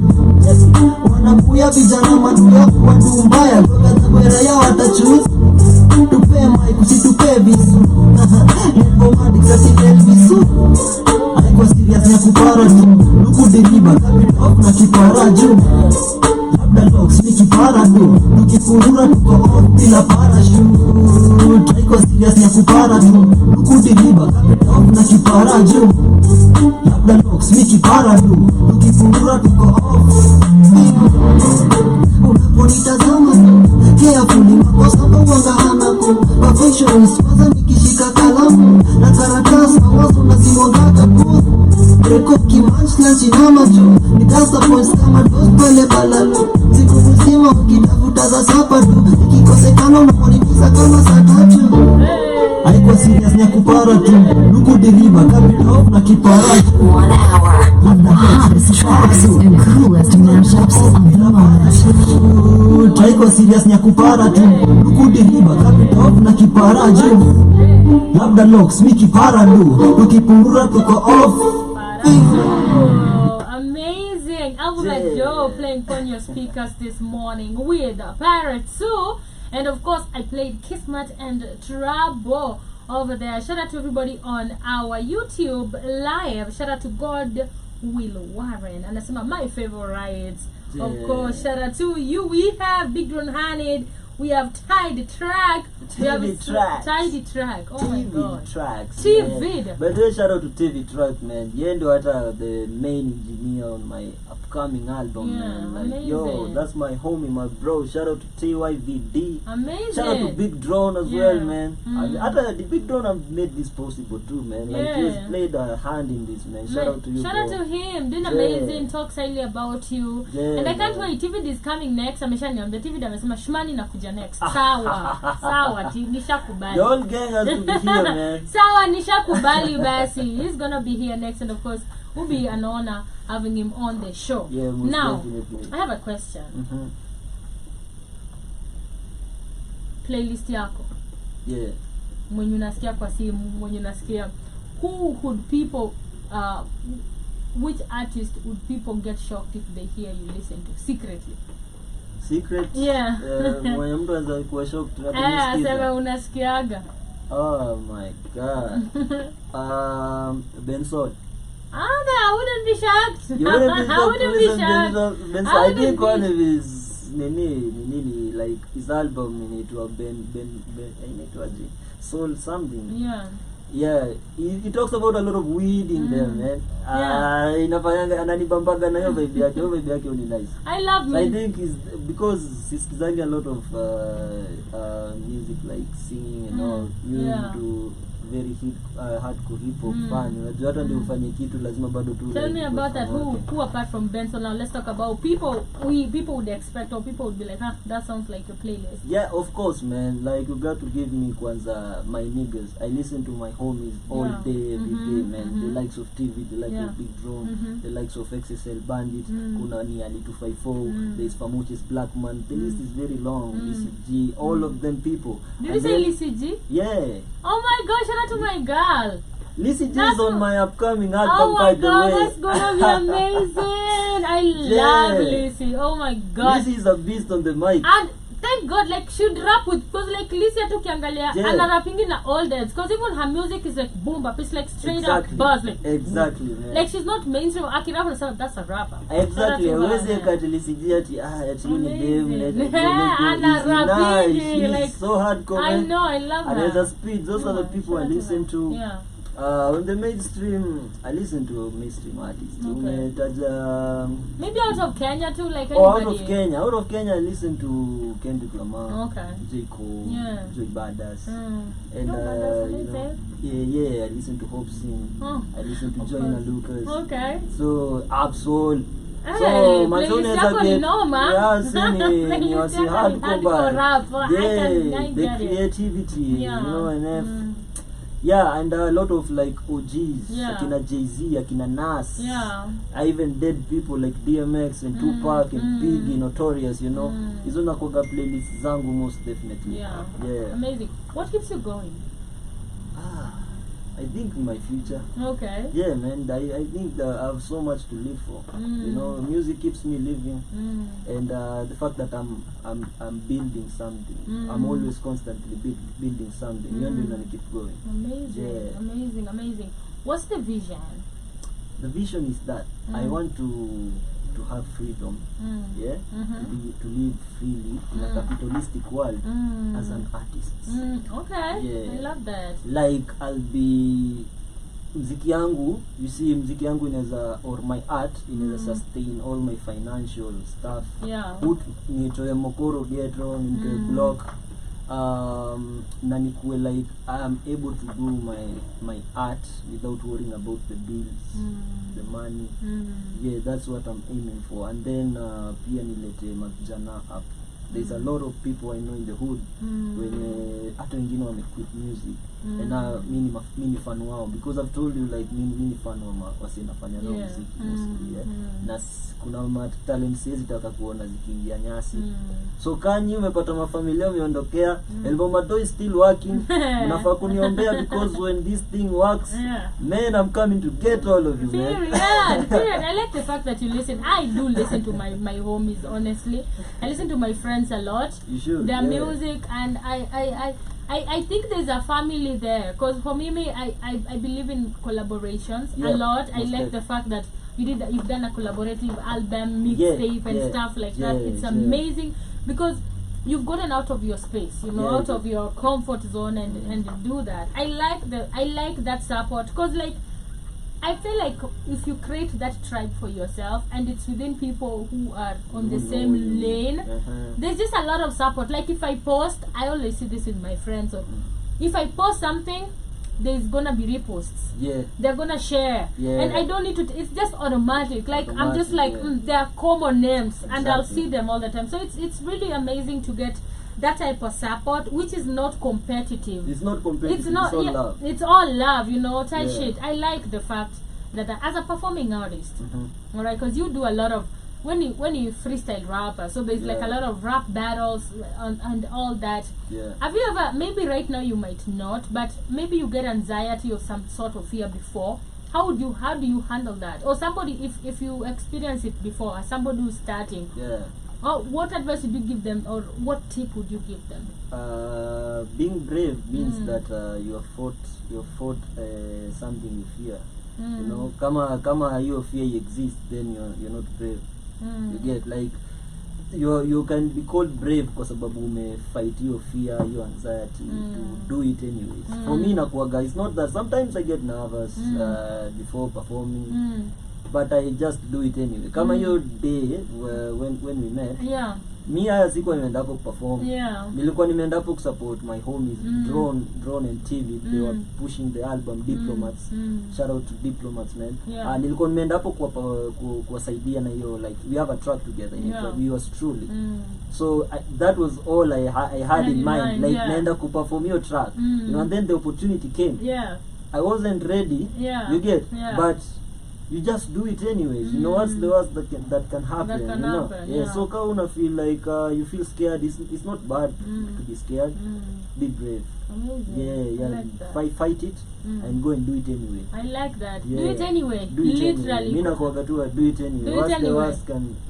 Wanakuya vijana maduya kwa dumbaya, kwa tabera ya watachuzi. Tupe mic usitupe visu, Elvo sasi Elvisu. Haikuwa serious na kupara tu, luku deriba kabit off na kipara juu. Labda locks ni kipara tu, tukifungura tuko off bila parachute. Haikuwa serious na kupara tu, luku deriba kabit off na kipara juu. Labda locks ni kipara tu, tukifungura tuko off. Unaponitazama carefully, makosa mawanga hana ku perfectionist, kwanza nikishika kalamu na karatasi mawazo nazimwangaka tu. Break up kimanch na chinama juu, nitasa points kama dos pale balalu. Siku mzima ukitafuta za sapa tu, ikikosekana unaponipisa kama saa tatu. Haikuwa serious na kupara tu, luku deriba kabit off na kipara juu. 1 hour of the hottest tracks and coolest mashups of the moment. Haikuwa serious na kupara tu, luku deriba kabit off na kipara juu. Labda locks mi kipara du, tukipungura tuko off. Oh, amazing. Elvo like Joe playing on your speakers this morning with Pirate Sue. And of course, I played Kismet and Trouble over there. Shout out to everybody on our YouTube live. Shout out to God Will Warren. And that's my favorites. Of course, shout out to you. We have Big Drone Hanid. We have Tidy Track. We have Tidy Track. Oh my God. Tracks. TV. But shout out to TV Track, man. You end the main engineer on my upcoming album, Yeah, man. Like, amazing. yo, that's my homie, my bro. Shout out to TYVD. Amazing. Shout out to Big Drone as Yeah. well, man. Mm. After the Big Drone have made this possible too, man. Like, he has played a hand in this, man. Shout out to you, Shout bro. out to him. Doing Yeah. amazing. Talks highly about you. Yeah, And I can't man. wait. TVD is coming next. Ameshaniambia TVD amesema Shmani nakuja next. Sawa. Sawa. Nishakubali. The whole gang has to be here, man. Sawa, nishakubali basi. He's gonna be here next, and of course, will be an honor having him on the show. Yeah, most now, definitely. I have a question. Playlist yako. Yeah. Mwenye unasikia kwa simu, mwenye unasikia, who would people, which artist would people get shocked if they hear you listen to secretly? Secret? Yeah. Mwenye mtu anaweza kuwa shocked na Sema kunisikiza. unasikiaga. Oh my God. Benson. I wouldn't be shocked. You wouldn't be I shocked to wouldn't be listen shocked. to Benson. I I wouldn't think one be- of his like his album inaitwa inaitwaje? Soul something. Yeah. Yeah, he talks about a lot of weed in there, man. Yeah. Inafanyanga ananibambaga na hiyo vibe yake. Hiyo vibe yake ni nice. I love So I me. think is because he's a lot of music like singing and all. You Yeah. into very hardcore hip hop fan. Unajua hata ndio ufanye kitu lazima bado tu. Tell like, me go about that. from work. Who apart from Benson? Now let's talk about people. People would expect, or people would be like, that sounds like a playlist. Yeah, of course, man. Like you got to give me kwanza my niggas. I listen to my homies all Yeah. day, every day, man. The likes of TV, the likes Yeah. of Big Drone, the likes of XSL Bandit, kuna ni Ali 254, there's Famuchis Blackman. The list is very long. DCG, all of them people. Did you And say then- Lissy G? Yeah. Oh my gosh, shout out to my girl. Lissy G That's is on what- my upcoming Oh album, my by the god, way. that's gonna be amazing. I Yeah. love Lissy. Oh my god. Lissy is a beast on the mic. And thank god, like she'd rap with, because like Lisa to kiangalia and rapping in the old days, because even her music is like boom bap, it's like straight up buzz, like exactly, man. Like she's not mainstream. Akirap and stuff, that's a rapper. Exactly. Wezi katilisijia ati chini dem like so hardcore. I know, I love her. And there's a speed. Those are the people I listen to. Yeah. On the mainstream, I listen to mainstream artists. Okay. Maybe out of Kenya too, like anybody. Out of Kenya, I listen to Kendrick Lamar, okay. J. Cole, Joey Badass, and you know, I listen to Hope Singh, I listen to Joyner Lucas. Okay. So Absol. Hey, so mazone zake ni wasi hardcore rap. The creativity, you know, and and a lot of like OGs, akina Jay-Z, akina Nas. I even did people like DMX and Tupac and Biggie, Notorious, you know. Hizo nakoga playlists zangu most definitely. Yeah. Amazing. What keeps you going? I think my future. Okay. Yeah, man. I think that I have so much to live for. You know, music keeps me living, and the fact that I'm building something. I'm always constantly building something. You're going to keep going. Amazing. Amazing. What's the vision? The vision is that I want to have freedom, to live freely in a capitalistic world as an artist. Okay, I love that. Like I'll be mziki yangu, you see mziki yangu inaweza, or my art inaweza sustain all my financial stuff. Put nitoe mokoro ghetto, nitoe block, na nikuwe like I am able to do my art without worrying about the bills, the money. That's what I'm aiming for. And then pia nilete mavijana up. There's a lot of people I know in the hood when hata wengine wame quit music, and mimi fan wao, because I've told you like mimi fan wa wasinafanya nao muziki mostly, na kuna talent siwezi taka kuona zikiingia nyasi. So kanyi umepata mafamilia umeondokea, Elvo Maddoh is still working. Unafaa kuniombea, because when this thing works, man, I'm coming to get all of you, man. Period. I like the fact that you listen. I do listen to my homies, honestly. I listen to my friends a lot. You should. Their music, and I think there's a family there, because for me I believe in collaborations a lot. I like the fact that you've done a collaborative album, mixtape and stuff like that. It's amazing, because you've gotten out of your space, you know, out of your comfort zone, and do that. I like that support, because like I feel like if you create that tribe for yourself, and it's within people who are on the same lane, there's just a lot of support. Like if I post, I always see this with my friends, or if I post something, there's gonna be reposts. They're gonna share, and I don't need to. It's just automatic. Like I'm just like they are common names, and I'll see them all the time. So it's really amazing to get that type of support, which is not competitive. It's not competitive. It's not. It's all love. It's all love. You know, shit. I like the fact that as a performing artist, all right, because you do a lot of when you freestyle rapper, so there's like a lot of rap battles and all that. Have you ever, maybe right now you might not, but maybe you get anxiety or some sort of fear before? How do you handle that? Or somebody, if you experience it before, as somebody who's starting, what advice would you give them, or what tip would you give them? Being brave means that you have fought something you fear. You know, kama your fear exists, then you're not brave. You get, like you can be called brave kwa sababu fight your fear, your anxiety to do it anyways. For me nakuaga, it's not that sometimes I get nervous before performing, but I just do it anyway. Kama your day when we met, mi haya sikuwa nimeenda hapo perform. Nilikuwa nimeenda hapo kusupport my homies, Drone and TV. They were pushing the album Diplomats. Shout out to Diplomats, man. Nilikuwa nimeenda hapo kuwasaidia na hiyo, like we have a track together. We was truly. So that was all I had in mind. Like naenda kuperform your track. You know, and then the opportunity came. I wasn't ready. You get, but you just do it anyways. You know what's the worst that can happen. That can happen, yeah. So kauna feel like you feel scared. It's not bad to be scared. Be brave. Amazing. Yeah. I like Fight it and go and do it anyway. I like that. Yeah. Do it anyway. Do it Literally. anyway. Mina kwa tu do it anyway. Do it What's anyway. the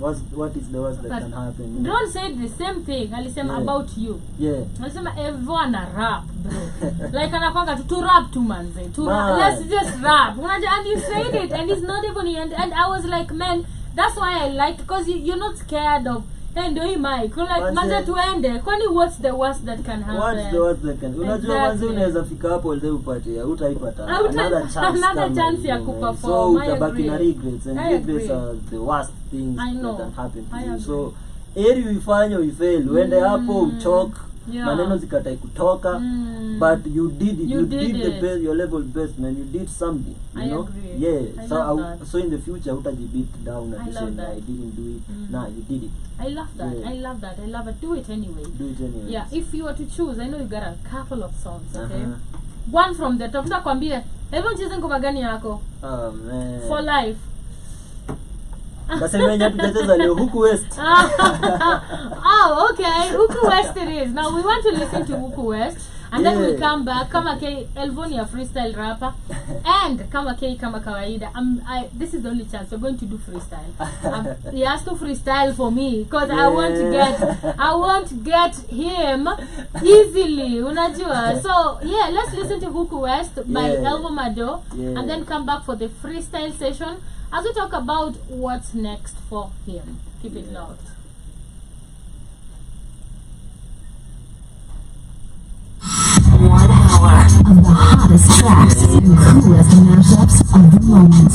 worst what is the worst that can happen? You know? Don't say the same thing. Alisema about you. Yeah. Alisema everyone a rap, bro. Like anakwanga to rap to manze. To rap. Man. Let's just rap. And you said it, and it's not even and I was like, man, that's why I liked, because you're not scared of endo hii mic. Like manze tuende. Kwani what's the worst that can happen? What's the worst that can? Unajua manze unaweza fika hapo leo upate utaipata another chance ya kuperform. So utabaki na regrets, and regrets are the worst things that can happen to you. So eri uifanye uifail, uende hapo uchoke, maneno zikatai kutoka, but you did it. You did the best, your level best, man. You did something, you know. Agree. Yeah. So in the future utajibit down and say I didn't do it. Nah, you did it. I love that. Yeah. I love that. I love it. Do it anyway. Do it anyway. Yeah, if you were to choose, I know you got a couple of songs, okay? One from the top. Nakwambia, hebu cheze ngoma gani yako? Oh man. For life. Kasemenya tutacheza leo Huku West. Oh, okay. Huku West it is. Now we want to listen to Huku West. And then we'll come back. Kama K, Elvo ni a freestyle rapper. And Kama K, Kama Kawaida. This is the only chance we're going to do freestyle. He has to freestyle for me, because I won't get him easily. Unajua. So yeah, let's listen to Huku West by Elvo Maddoh, and then come back for the freestyle session as we talk about what's next for him. Keep it locked. 1 hour of the hottest tracks and coolest mashups of the moment.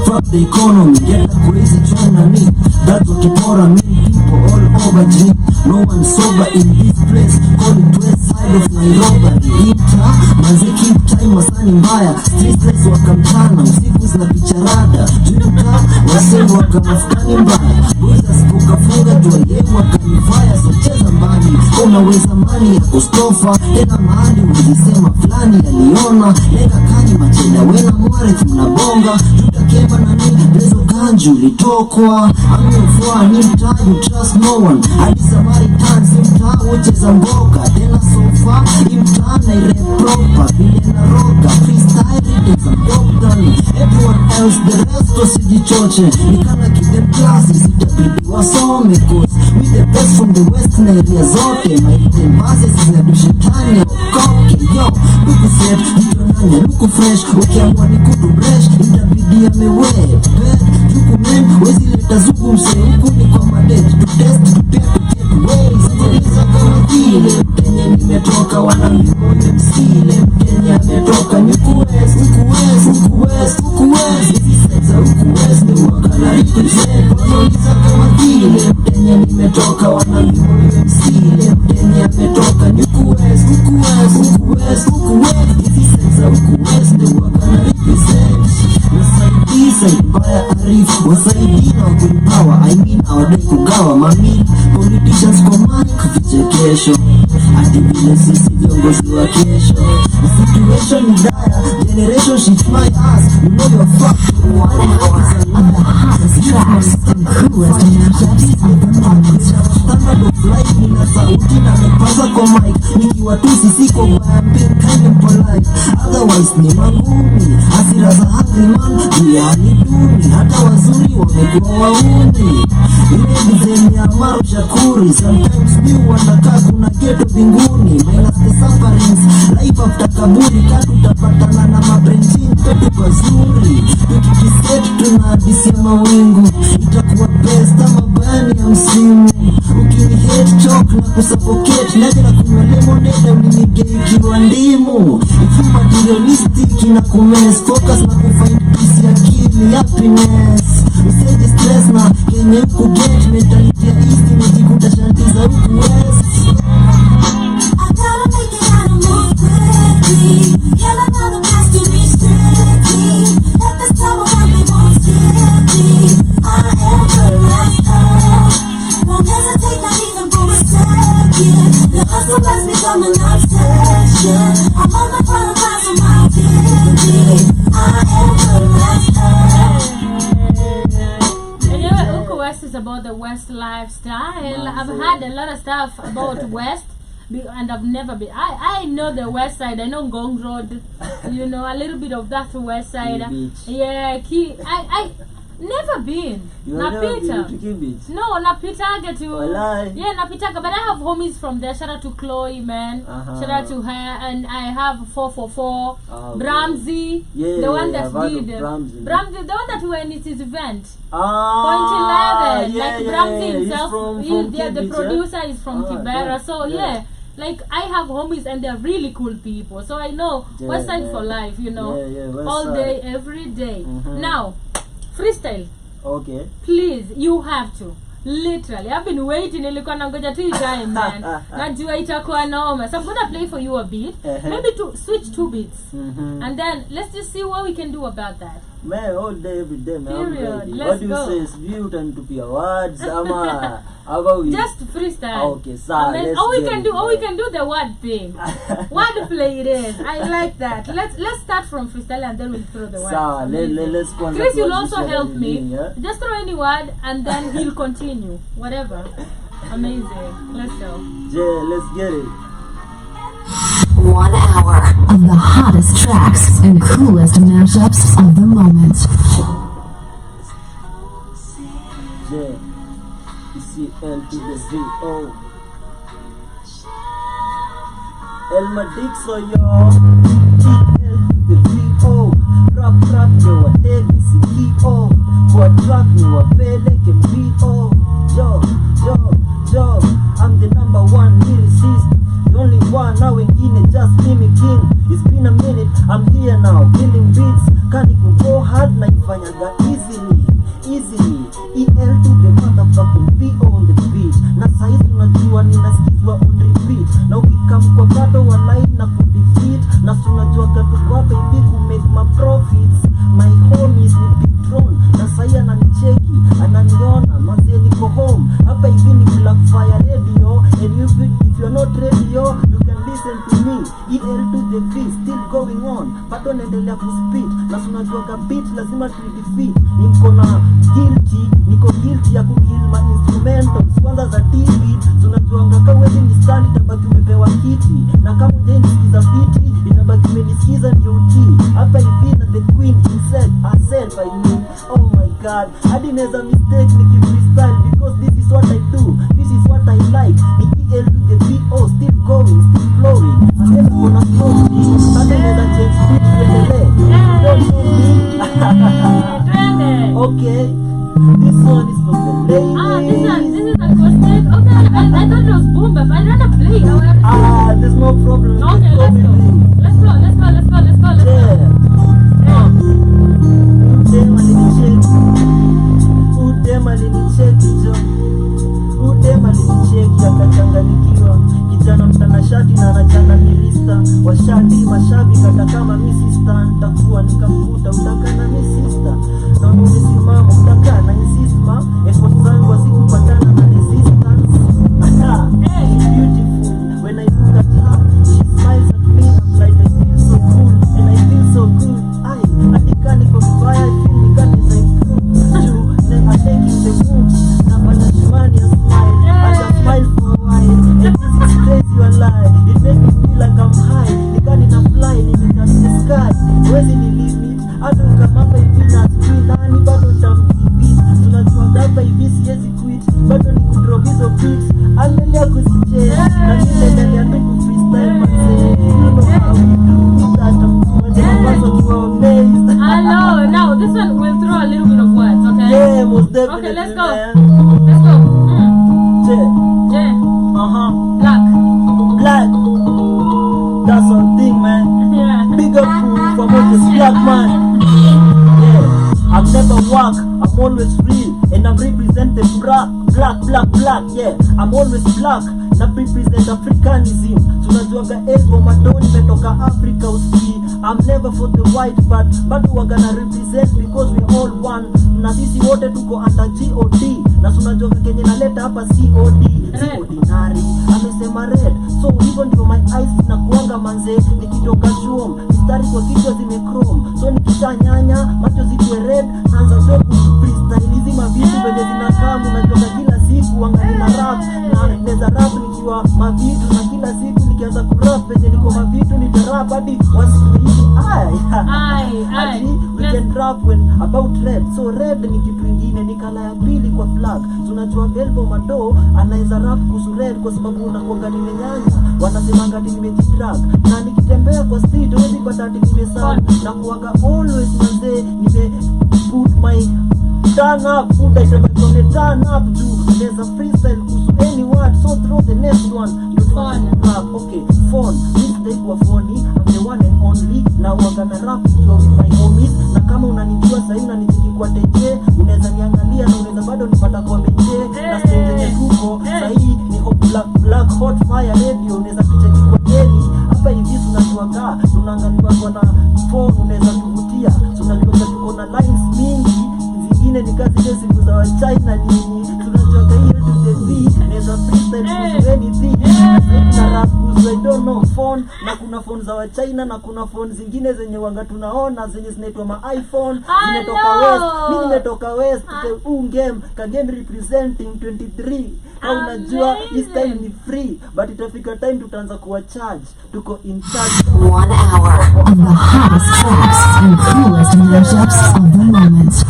Fuck the economy, get a crazy China me. That's what you call me. People all over G. No one sober in this place. Call it west side of Nairobi. Ita, manze keep time masani mbaya. Streets wakamtana, usiku zina picharada. Juka, waseni wakamafutani mbaya. Boys asipokafunga tuwaye wakanifaya. So cheza mbali, unaweza mani ya kustofa. Tena mahali uzisema fulani aliona. Leka kani machenda, wena mware tunabonga. Juka kemba na ni, bezo kanju litokwa. Amefua ni mtaa, you trust no one. Hadi Samaritan, si mtaa, ucheza mboka. Tena sofa, imtaa na ire proper. Bile na roga, freestyle, readings and dogdani. Everyone else, the rest wasijichoche. Nikana give them classes, itabidi wasome. Cause we the best from the western area zote. Maite bases, zinadushetani, okoke. Yo, luku set, vitonanya, luku fresh. Ukiamua ni kudu bresh, itabidi amewe. Juku men, wezi leta zuku mse. Huku ni kwa madet, to test, to get ways. Ziliza kama vile Mkenya nimetoka, wana mimoyo msile. Mkenya ametoka ni Huku West. Hizi side za Huku West ni wakala represent. Wanauliza kama vile Mkenya nimetoka, wana mimoyo msile. Mkenya ametoka ni Huku West. Hizi side za Huku West ni wakala represent. Side mbaya arifu, wasaidi na wakulipawa. I mean awadai kugawa mami politicians kwa mic vichekesho. Hadi vile sisi viongozi wa kesho. The situation ni dire, generation shit my ass. You know you're fucked. 1 hour of the hottest tracks and coolest mashups of the moment. Standard of life nina sauti na mepaza kwa mic. Nikiwa tu sisiko baya being kind and polite. Otherwise ni mangumi, hasira za hungry man. Duniani duni, hata wazuri wamekuwa wauni. Ile design ya Maru Shakuri. Sometimes mi wanakaa kuna ghetto binguni. Minus the sufferings, life after kaburi. Katutapatana na mabrenjini petu pazuri. Tukikiset tunadisia mawingu. Itakuwa best ama bani ya msimu. Ukini hate choke na kusuffocate. Naje na kunywa lemonade ulinigei kiwa ndimu. If you materialistic na kumes. Focus na kufind peace ya akili, happiness. Usage stress na kenye kuget. Mentality ya east imejikuta shanti za Huku West. I gotta make it out of move quickly. Yell another on the next station. I'm on the front line of my dignity. I am the master. Anyway, Uko West is about the West lifestyle. I've had a lot of stuff about West. And I've never been. I know the West Side. I know Gong Road. You know, a little bit of that West Side. Yeah, I never been. Napita. No, Napitaga too. Yeah, Napitaga. But I have homies from there. Shout out to Chloe, man. Shout out to her. And I have 444. Bramsey. Yeah, the one that did. Bramsey. The one that went at his event. Point 11. Like Bramsey himself. The producer is from Kibera. So yeah. Like, I have homies and they're really cool people. So I know West Side for life, you know. All day, every day. Now, freestyle. Okay. Please, you have to. Literally. I've been waiting. Nilikuwa nangoja tu time, man. Najua itakuwa noma. So I'm going to play for you a beat. Maybe to switch 2 beats. And then, let's just see what we can do about that. Man, all day, every day, man. Period. What do you say? Is you time to be awards? Just freestyle. Okay, sorry. We can do the word thing. Word play it is. I like that. Let's start from freestyle and then we'll throw the word. Let's Chris will also help me. Just throw any word and then he'll continue. Whatever. Amazing. Let's go. Yeah, let's get it. 1 hour of the hottest tracks and coolest mashups of the moment. Yeah. L to the V-O. Elma Dixo, yo. L to the V-O. Rap, yo, whatever, C-E-O. Kwa track, ni wapeleke V-O. Yo. I'm the number 1 lyricist. The only one, now wengine just mimicking. It's been a minute, I'm here now, killing beats. Kani go hard, na ifanyaga easily. EL to the motherfucking V-O on the beat. Na saizi unajua ninasikizwa on repeat. Na ukikam kwa bado walai na kudefeat. Na sunajua katuko hapa hivi kumake my profits. My homies ni big throne. Na sahi ananicheki, ananiona, mazee niko home. Hapa hivi ni Blackfire Radio. And if you're not radio, you can listen to me. EL to the V, still going on. Bado naendelea kuspit. Na sunajua ka beat lazima tudefeat. Niko guilty ya kukill my instrumentals. Kwanza za TV tunajuanga kawezi ni stand itabaki umepewa kiti. Na kama ujenisikiza viti itabaki umenisikiza ndio utii. Hapa hivi na the queen herself by me. Oh my god, hadi neza mistake nikifreestyle. Because this is what I do, this is what I like. Ni EL to the V-O, still going, still flowing. And then gonna flow me. Hadi neza change beat tuendelee. Don't know me. Okay, this one is for the ladies. This is acoustic. Okay, I thought it was boom bap. I'd rather play. There's no problem. Okay, let's go. Yeah. Udema alinicheki akachanganikiwa. Kijana mtanashati na anachana milista. Washadi mashabi kata kama mi sister. Nitakuwa nikamkuta utaka na mi sister. Na umesimama utaka na insist ma. Effort zangu wasikupatana na resistance. She's beautiful. When I look at her, she smiles at me. I'm like, I feel so cool. And I feel so good. Adikani kwa vibaya, I feel ni gani za improve. Then I'm taking the moves. Na manashimani a smile. I just smile for a while. And this is crazy or lie. It makes me feel like I'm high. Nikani na fly, nimeta in the sky. Where's the limit? Hata ukamapa hivi na sijui nani bado utamkipit. Tunajua gapa hivi siwezi quit. Bado ni kudrop hizo beats. Angalia kusichea. Na nilendelea tu kufreestyle mazee. You know how we do that. Hello, now this one will throw a little bit of words, okay? Yeah, most definitely. Okay, let's go. Man. Let's go. J. Black. That's one thing, man. Yeah. Big up from all this black man. Yeah. I've never walk, I'm always real. And I'm representing black. Yeah, I'm always black. Na represent Africanism. Tunajuaga Elvo, Maddoh, nimetoka Africa uski. I'm never for the white but we're gonna represent because we're all one. Na sisi wote tuko under G.O.D. Na tunajuaga kenye naleta hapa C.O.D. Si ordinary, amesema red. So hivyo ndio my ice na kuanga manze nikitoka chuom mistari kwa kichwa zimechrome so nikishanyanya macho zikiwe red naanza zeku freestyle hizi mavitu venye zinakaa unajua kila siku angali na rap na neza rap nikiwa mavitu na kila siku nikianza kurap venye niko mavitu nitarap hadi wasikiishi hadi we can rap when about red so red ni kitu ingine ni kala ya pili kwa flag tunajua Elvo Maddoh anaweza rap kuhusu red kwa sababu unakuanga nimenyanya wanasemanga ati nimejidrag na nikitembea kwa street huwezi pata ati nimesana na kuanga always manze nime put my turn up food I never gonna turn up to there's a freestyle kuhusu any word so throw the next one you phone rap okay phone this day kwa phone I'm the one and only na wagana rap with my homies na kama unanijua sasa unanijiki kwa teje unaweza niangalia na unaweza bado nipata kwa meje na stage huko sasa ni black hot fire radio unaweza kucheki kwa daily hapa hivi tunatuanga tunaangaliwa na phone unaweza kuvutia tunajua tuko na lines mingi zingine ni kazi ile siku za wa China nini tunajua hiyo tuzevi naweza freestyle anything na rap I don't know phone na kuna phone za wa China na kuna phone zingine zenye wanga tunaona zenye zinaitwa ma iPhone zimetoka west mimi nimetoka west game ka game representing 23 au unajua this time ni free but itafika time tutaanza kuwa charge tuko in charge 1 hour of the hottest tracks and coolest mashups of the moment.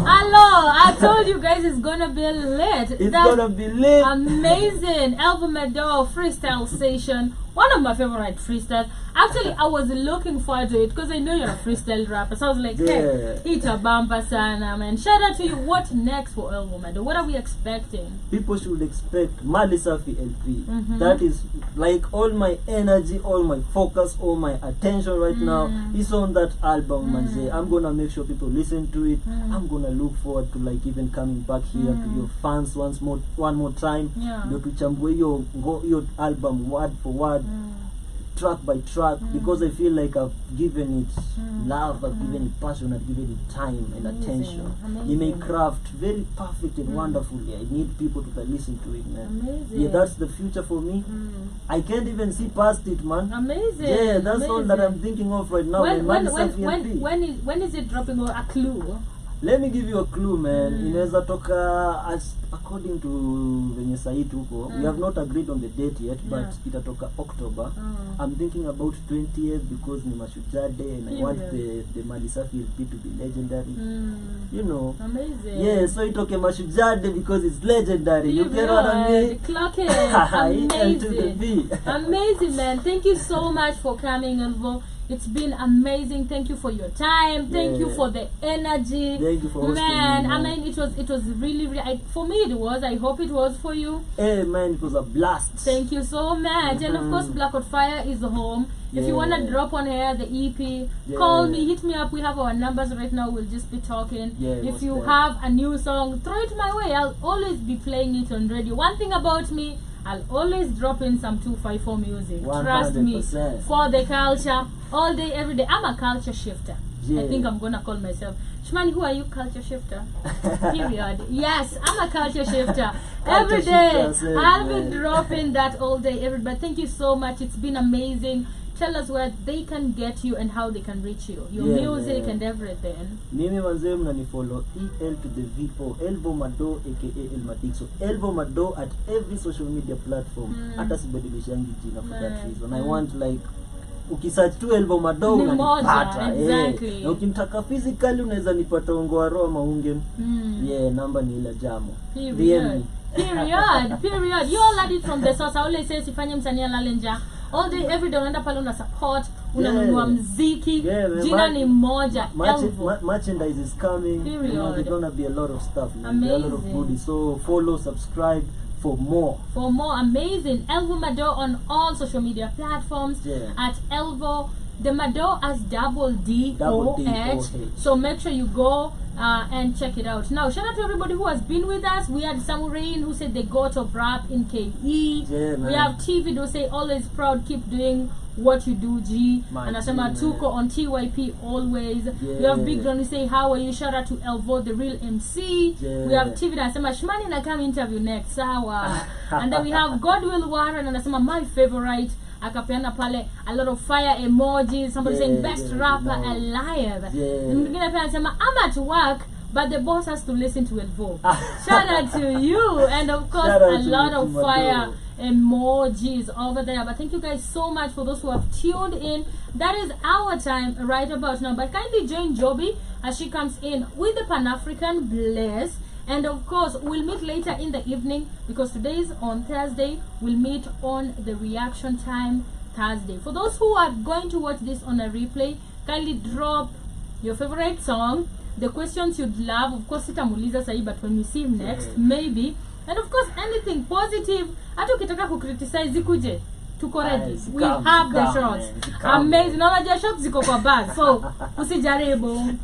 Hello, I told you guys it's gonna be lit. It's gonna be lit. Amazing. Elvo Maddoh freestyle session. One of my favorite freestyles. Actually, I was looking forward to it because I know you're a freestyle rapper. So I was like, hey, it's a bumper sana, man. Shout out to you. What next for Elvo Maddoh? What are we expecting? People should expect Mali Safi LP. That is like all my energy, all my focus, all my attention right now is on that album, manze. I'm gonna make sure people listen to it. I'm gonna look forward to like even coming back here to your fans one more time. Ndio tuchambue hiyo album word for word. Track by track because I feel like I've given it love, I've given it passion, I've given it time and attention. You may craft very perfect and wonderfully. I need people to listen to it, man. Yeah, that's the future for me. I can't even see past it, man. Yeah, that's all that I'm thinking of right now. When is it dropping, or a clue? Let me give you a clue, man. Inaweza toka as according to venye sahi tuko. We have not agreed on the date yet, but itatoka October. I'm thinking about 20th because ni Mashujaa Day and I want the Mali Safi LP to be legendary. You know. Amazing. Yeah, so itoke Mashujaa Day because it's legendary. You get what I mean? Clock it. Amazing. Amazing, man. Thank you so much for coming, Elvo. It's been amazing. Thank you for your time. Thank you for the energy. Thank you for hosting me, man. I mean, it was really for me it was. I hope it was for you. Hey man, it was a blast. Thank you so much. And of course, Black Hot Fire is home. If you wanna drop on here the EP, call me, hit me up. We have our numbers right now. We'll just be talking. If you have a new song, throw it my way. I'll always be playing it on radio. One thing about me, I'll always drop in some 254 music. 100%. Trust me. For the culture, all day, every day. I'm a culture shifter. I think I'm gonna call myself. Shmani, who are you, culture shifter? Period. Yes, I'm a culture shifter. Every day, I'll be dropping that all day, everybody. Thank you so much. It's been amazing. Tell us where they can get you and how they can reach you. Your music and everything. Mimi manze mnanifollow EL to the VO Elvo Maddoh aka Elmatic. So Elvo Maddoh at every social media platform. Hata sibadilishangi jina for that reason. I want like ukisearch tu Elvo Maddoh unanipata. Exactly. Na ukimtaka physically unaweza nipata Ongoa Roa Maunge. Namba ni ile jamo. Period. You all had it from the source. I always say sifanye msanii alale njaa. All day, every day, unaenda pale una support, unanunua mziki, jina ni moja, Elvo. Merchandise is coming. You know, there's gonna be a lot of stuff, a lot of goodies. So follow, subscribe for more. Amazing. Elvo Maddoh on all social media platforms at Elvo. The Maddoh as double D-O-H. So make sure you go and check it out. Now, shout out to everybody who has been with us. We had Samurain who said they got of rap in KE. We have TV who say always proud, keep doing what you do, G. And Asama Tuko on TYP always. We have Big Don who say how are you? Shout out to Elvo, the real MC. We have TV and Asama Shmani na come interview next. Sawa. And then we have Godwill Warren and Asama my favorite. akapeana pale a lot of fire emojis, somebody saying best rapper alive. Mwingine pia anasema I'm at work but the boss has to listen to Elvo. Shout out to you, and of course a lot of fire emojis over there. But thank you guys so much for those who have tuned in. That is our time right about now. But kindly join Joby as she comes in with the Pan-African Bless. And of course we'll meet later in the evening, because today is on Thursday. We'll meet on the reaction time Thursday. For those who are going to watch this on a replay, kindly drop your favorite song, the questions you'd love. Of course sitamuliza sahi, but when we see him next maybe. And of course anything positive, hata ukitaka ku criticize zikuje, tuko ready. We have the shots. Amazing. Unajua shots ziko kwa bag, so usijaribu.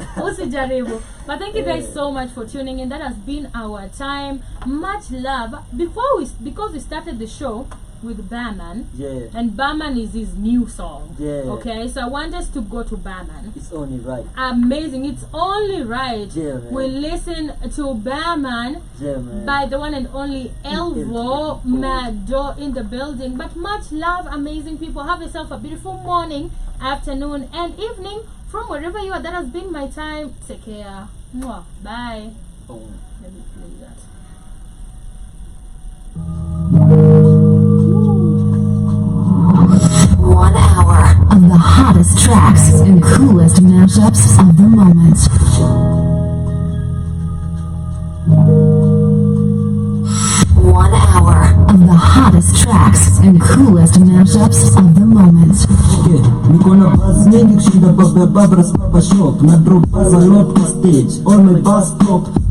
But thank you guys so much for tuning in. That has been our time. Much love. Because we started the show with Barman, and Barman is his new song. Okay, so I want us to go to Barman. It's only right. Amazing. It's only right. We listen to Barman by the one and only Elvo, Maddoh in the building. But much love, amazing people. Have yourself a beautiful morning, afternoon, and evening from wherever you are. That has been my time. Take care. Mwah. Bye. Let me play that. 1 hour of the hottest tracks and coolest mashups of the moment. 1 hour of the hottest tracks and coolest mashups of the moment. Niko na buzz nyingi kushinda Babra Shop, na drop buzz a lot kwa stage, all my buzz stop.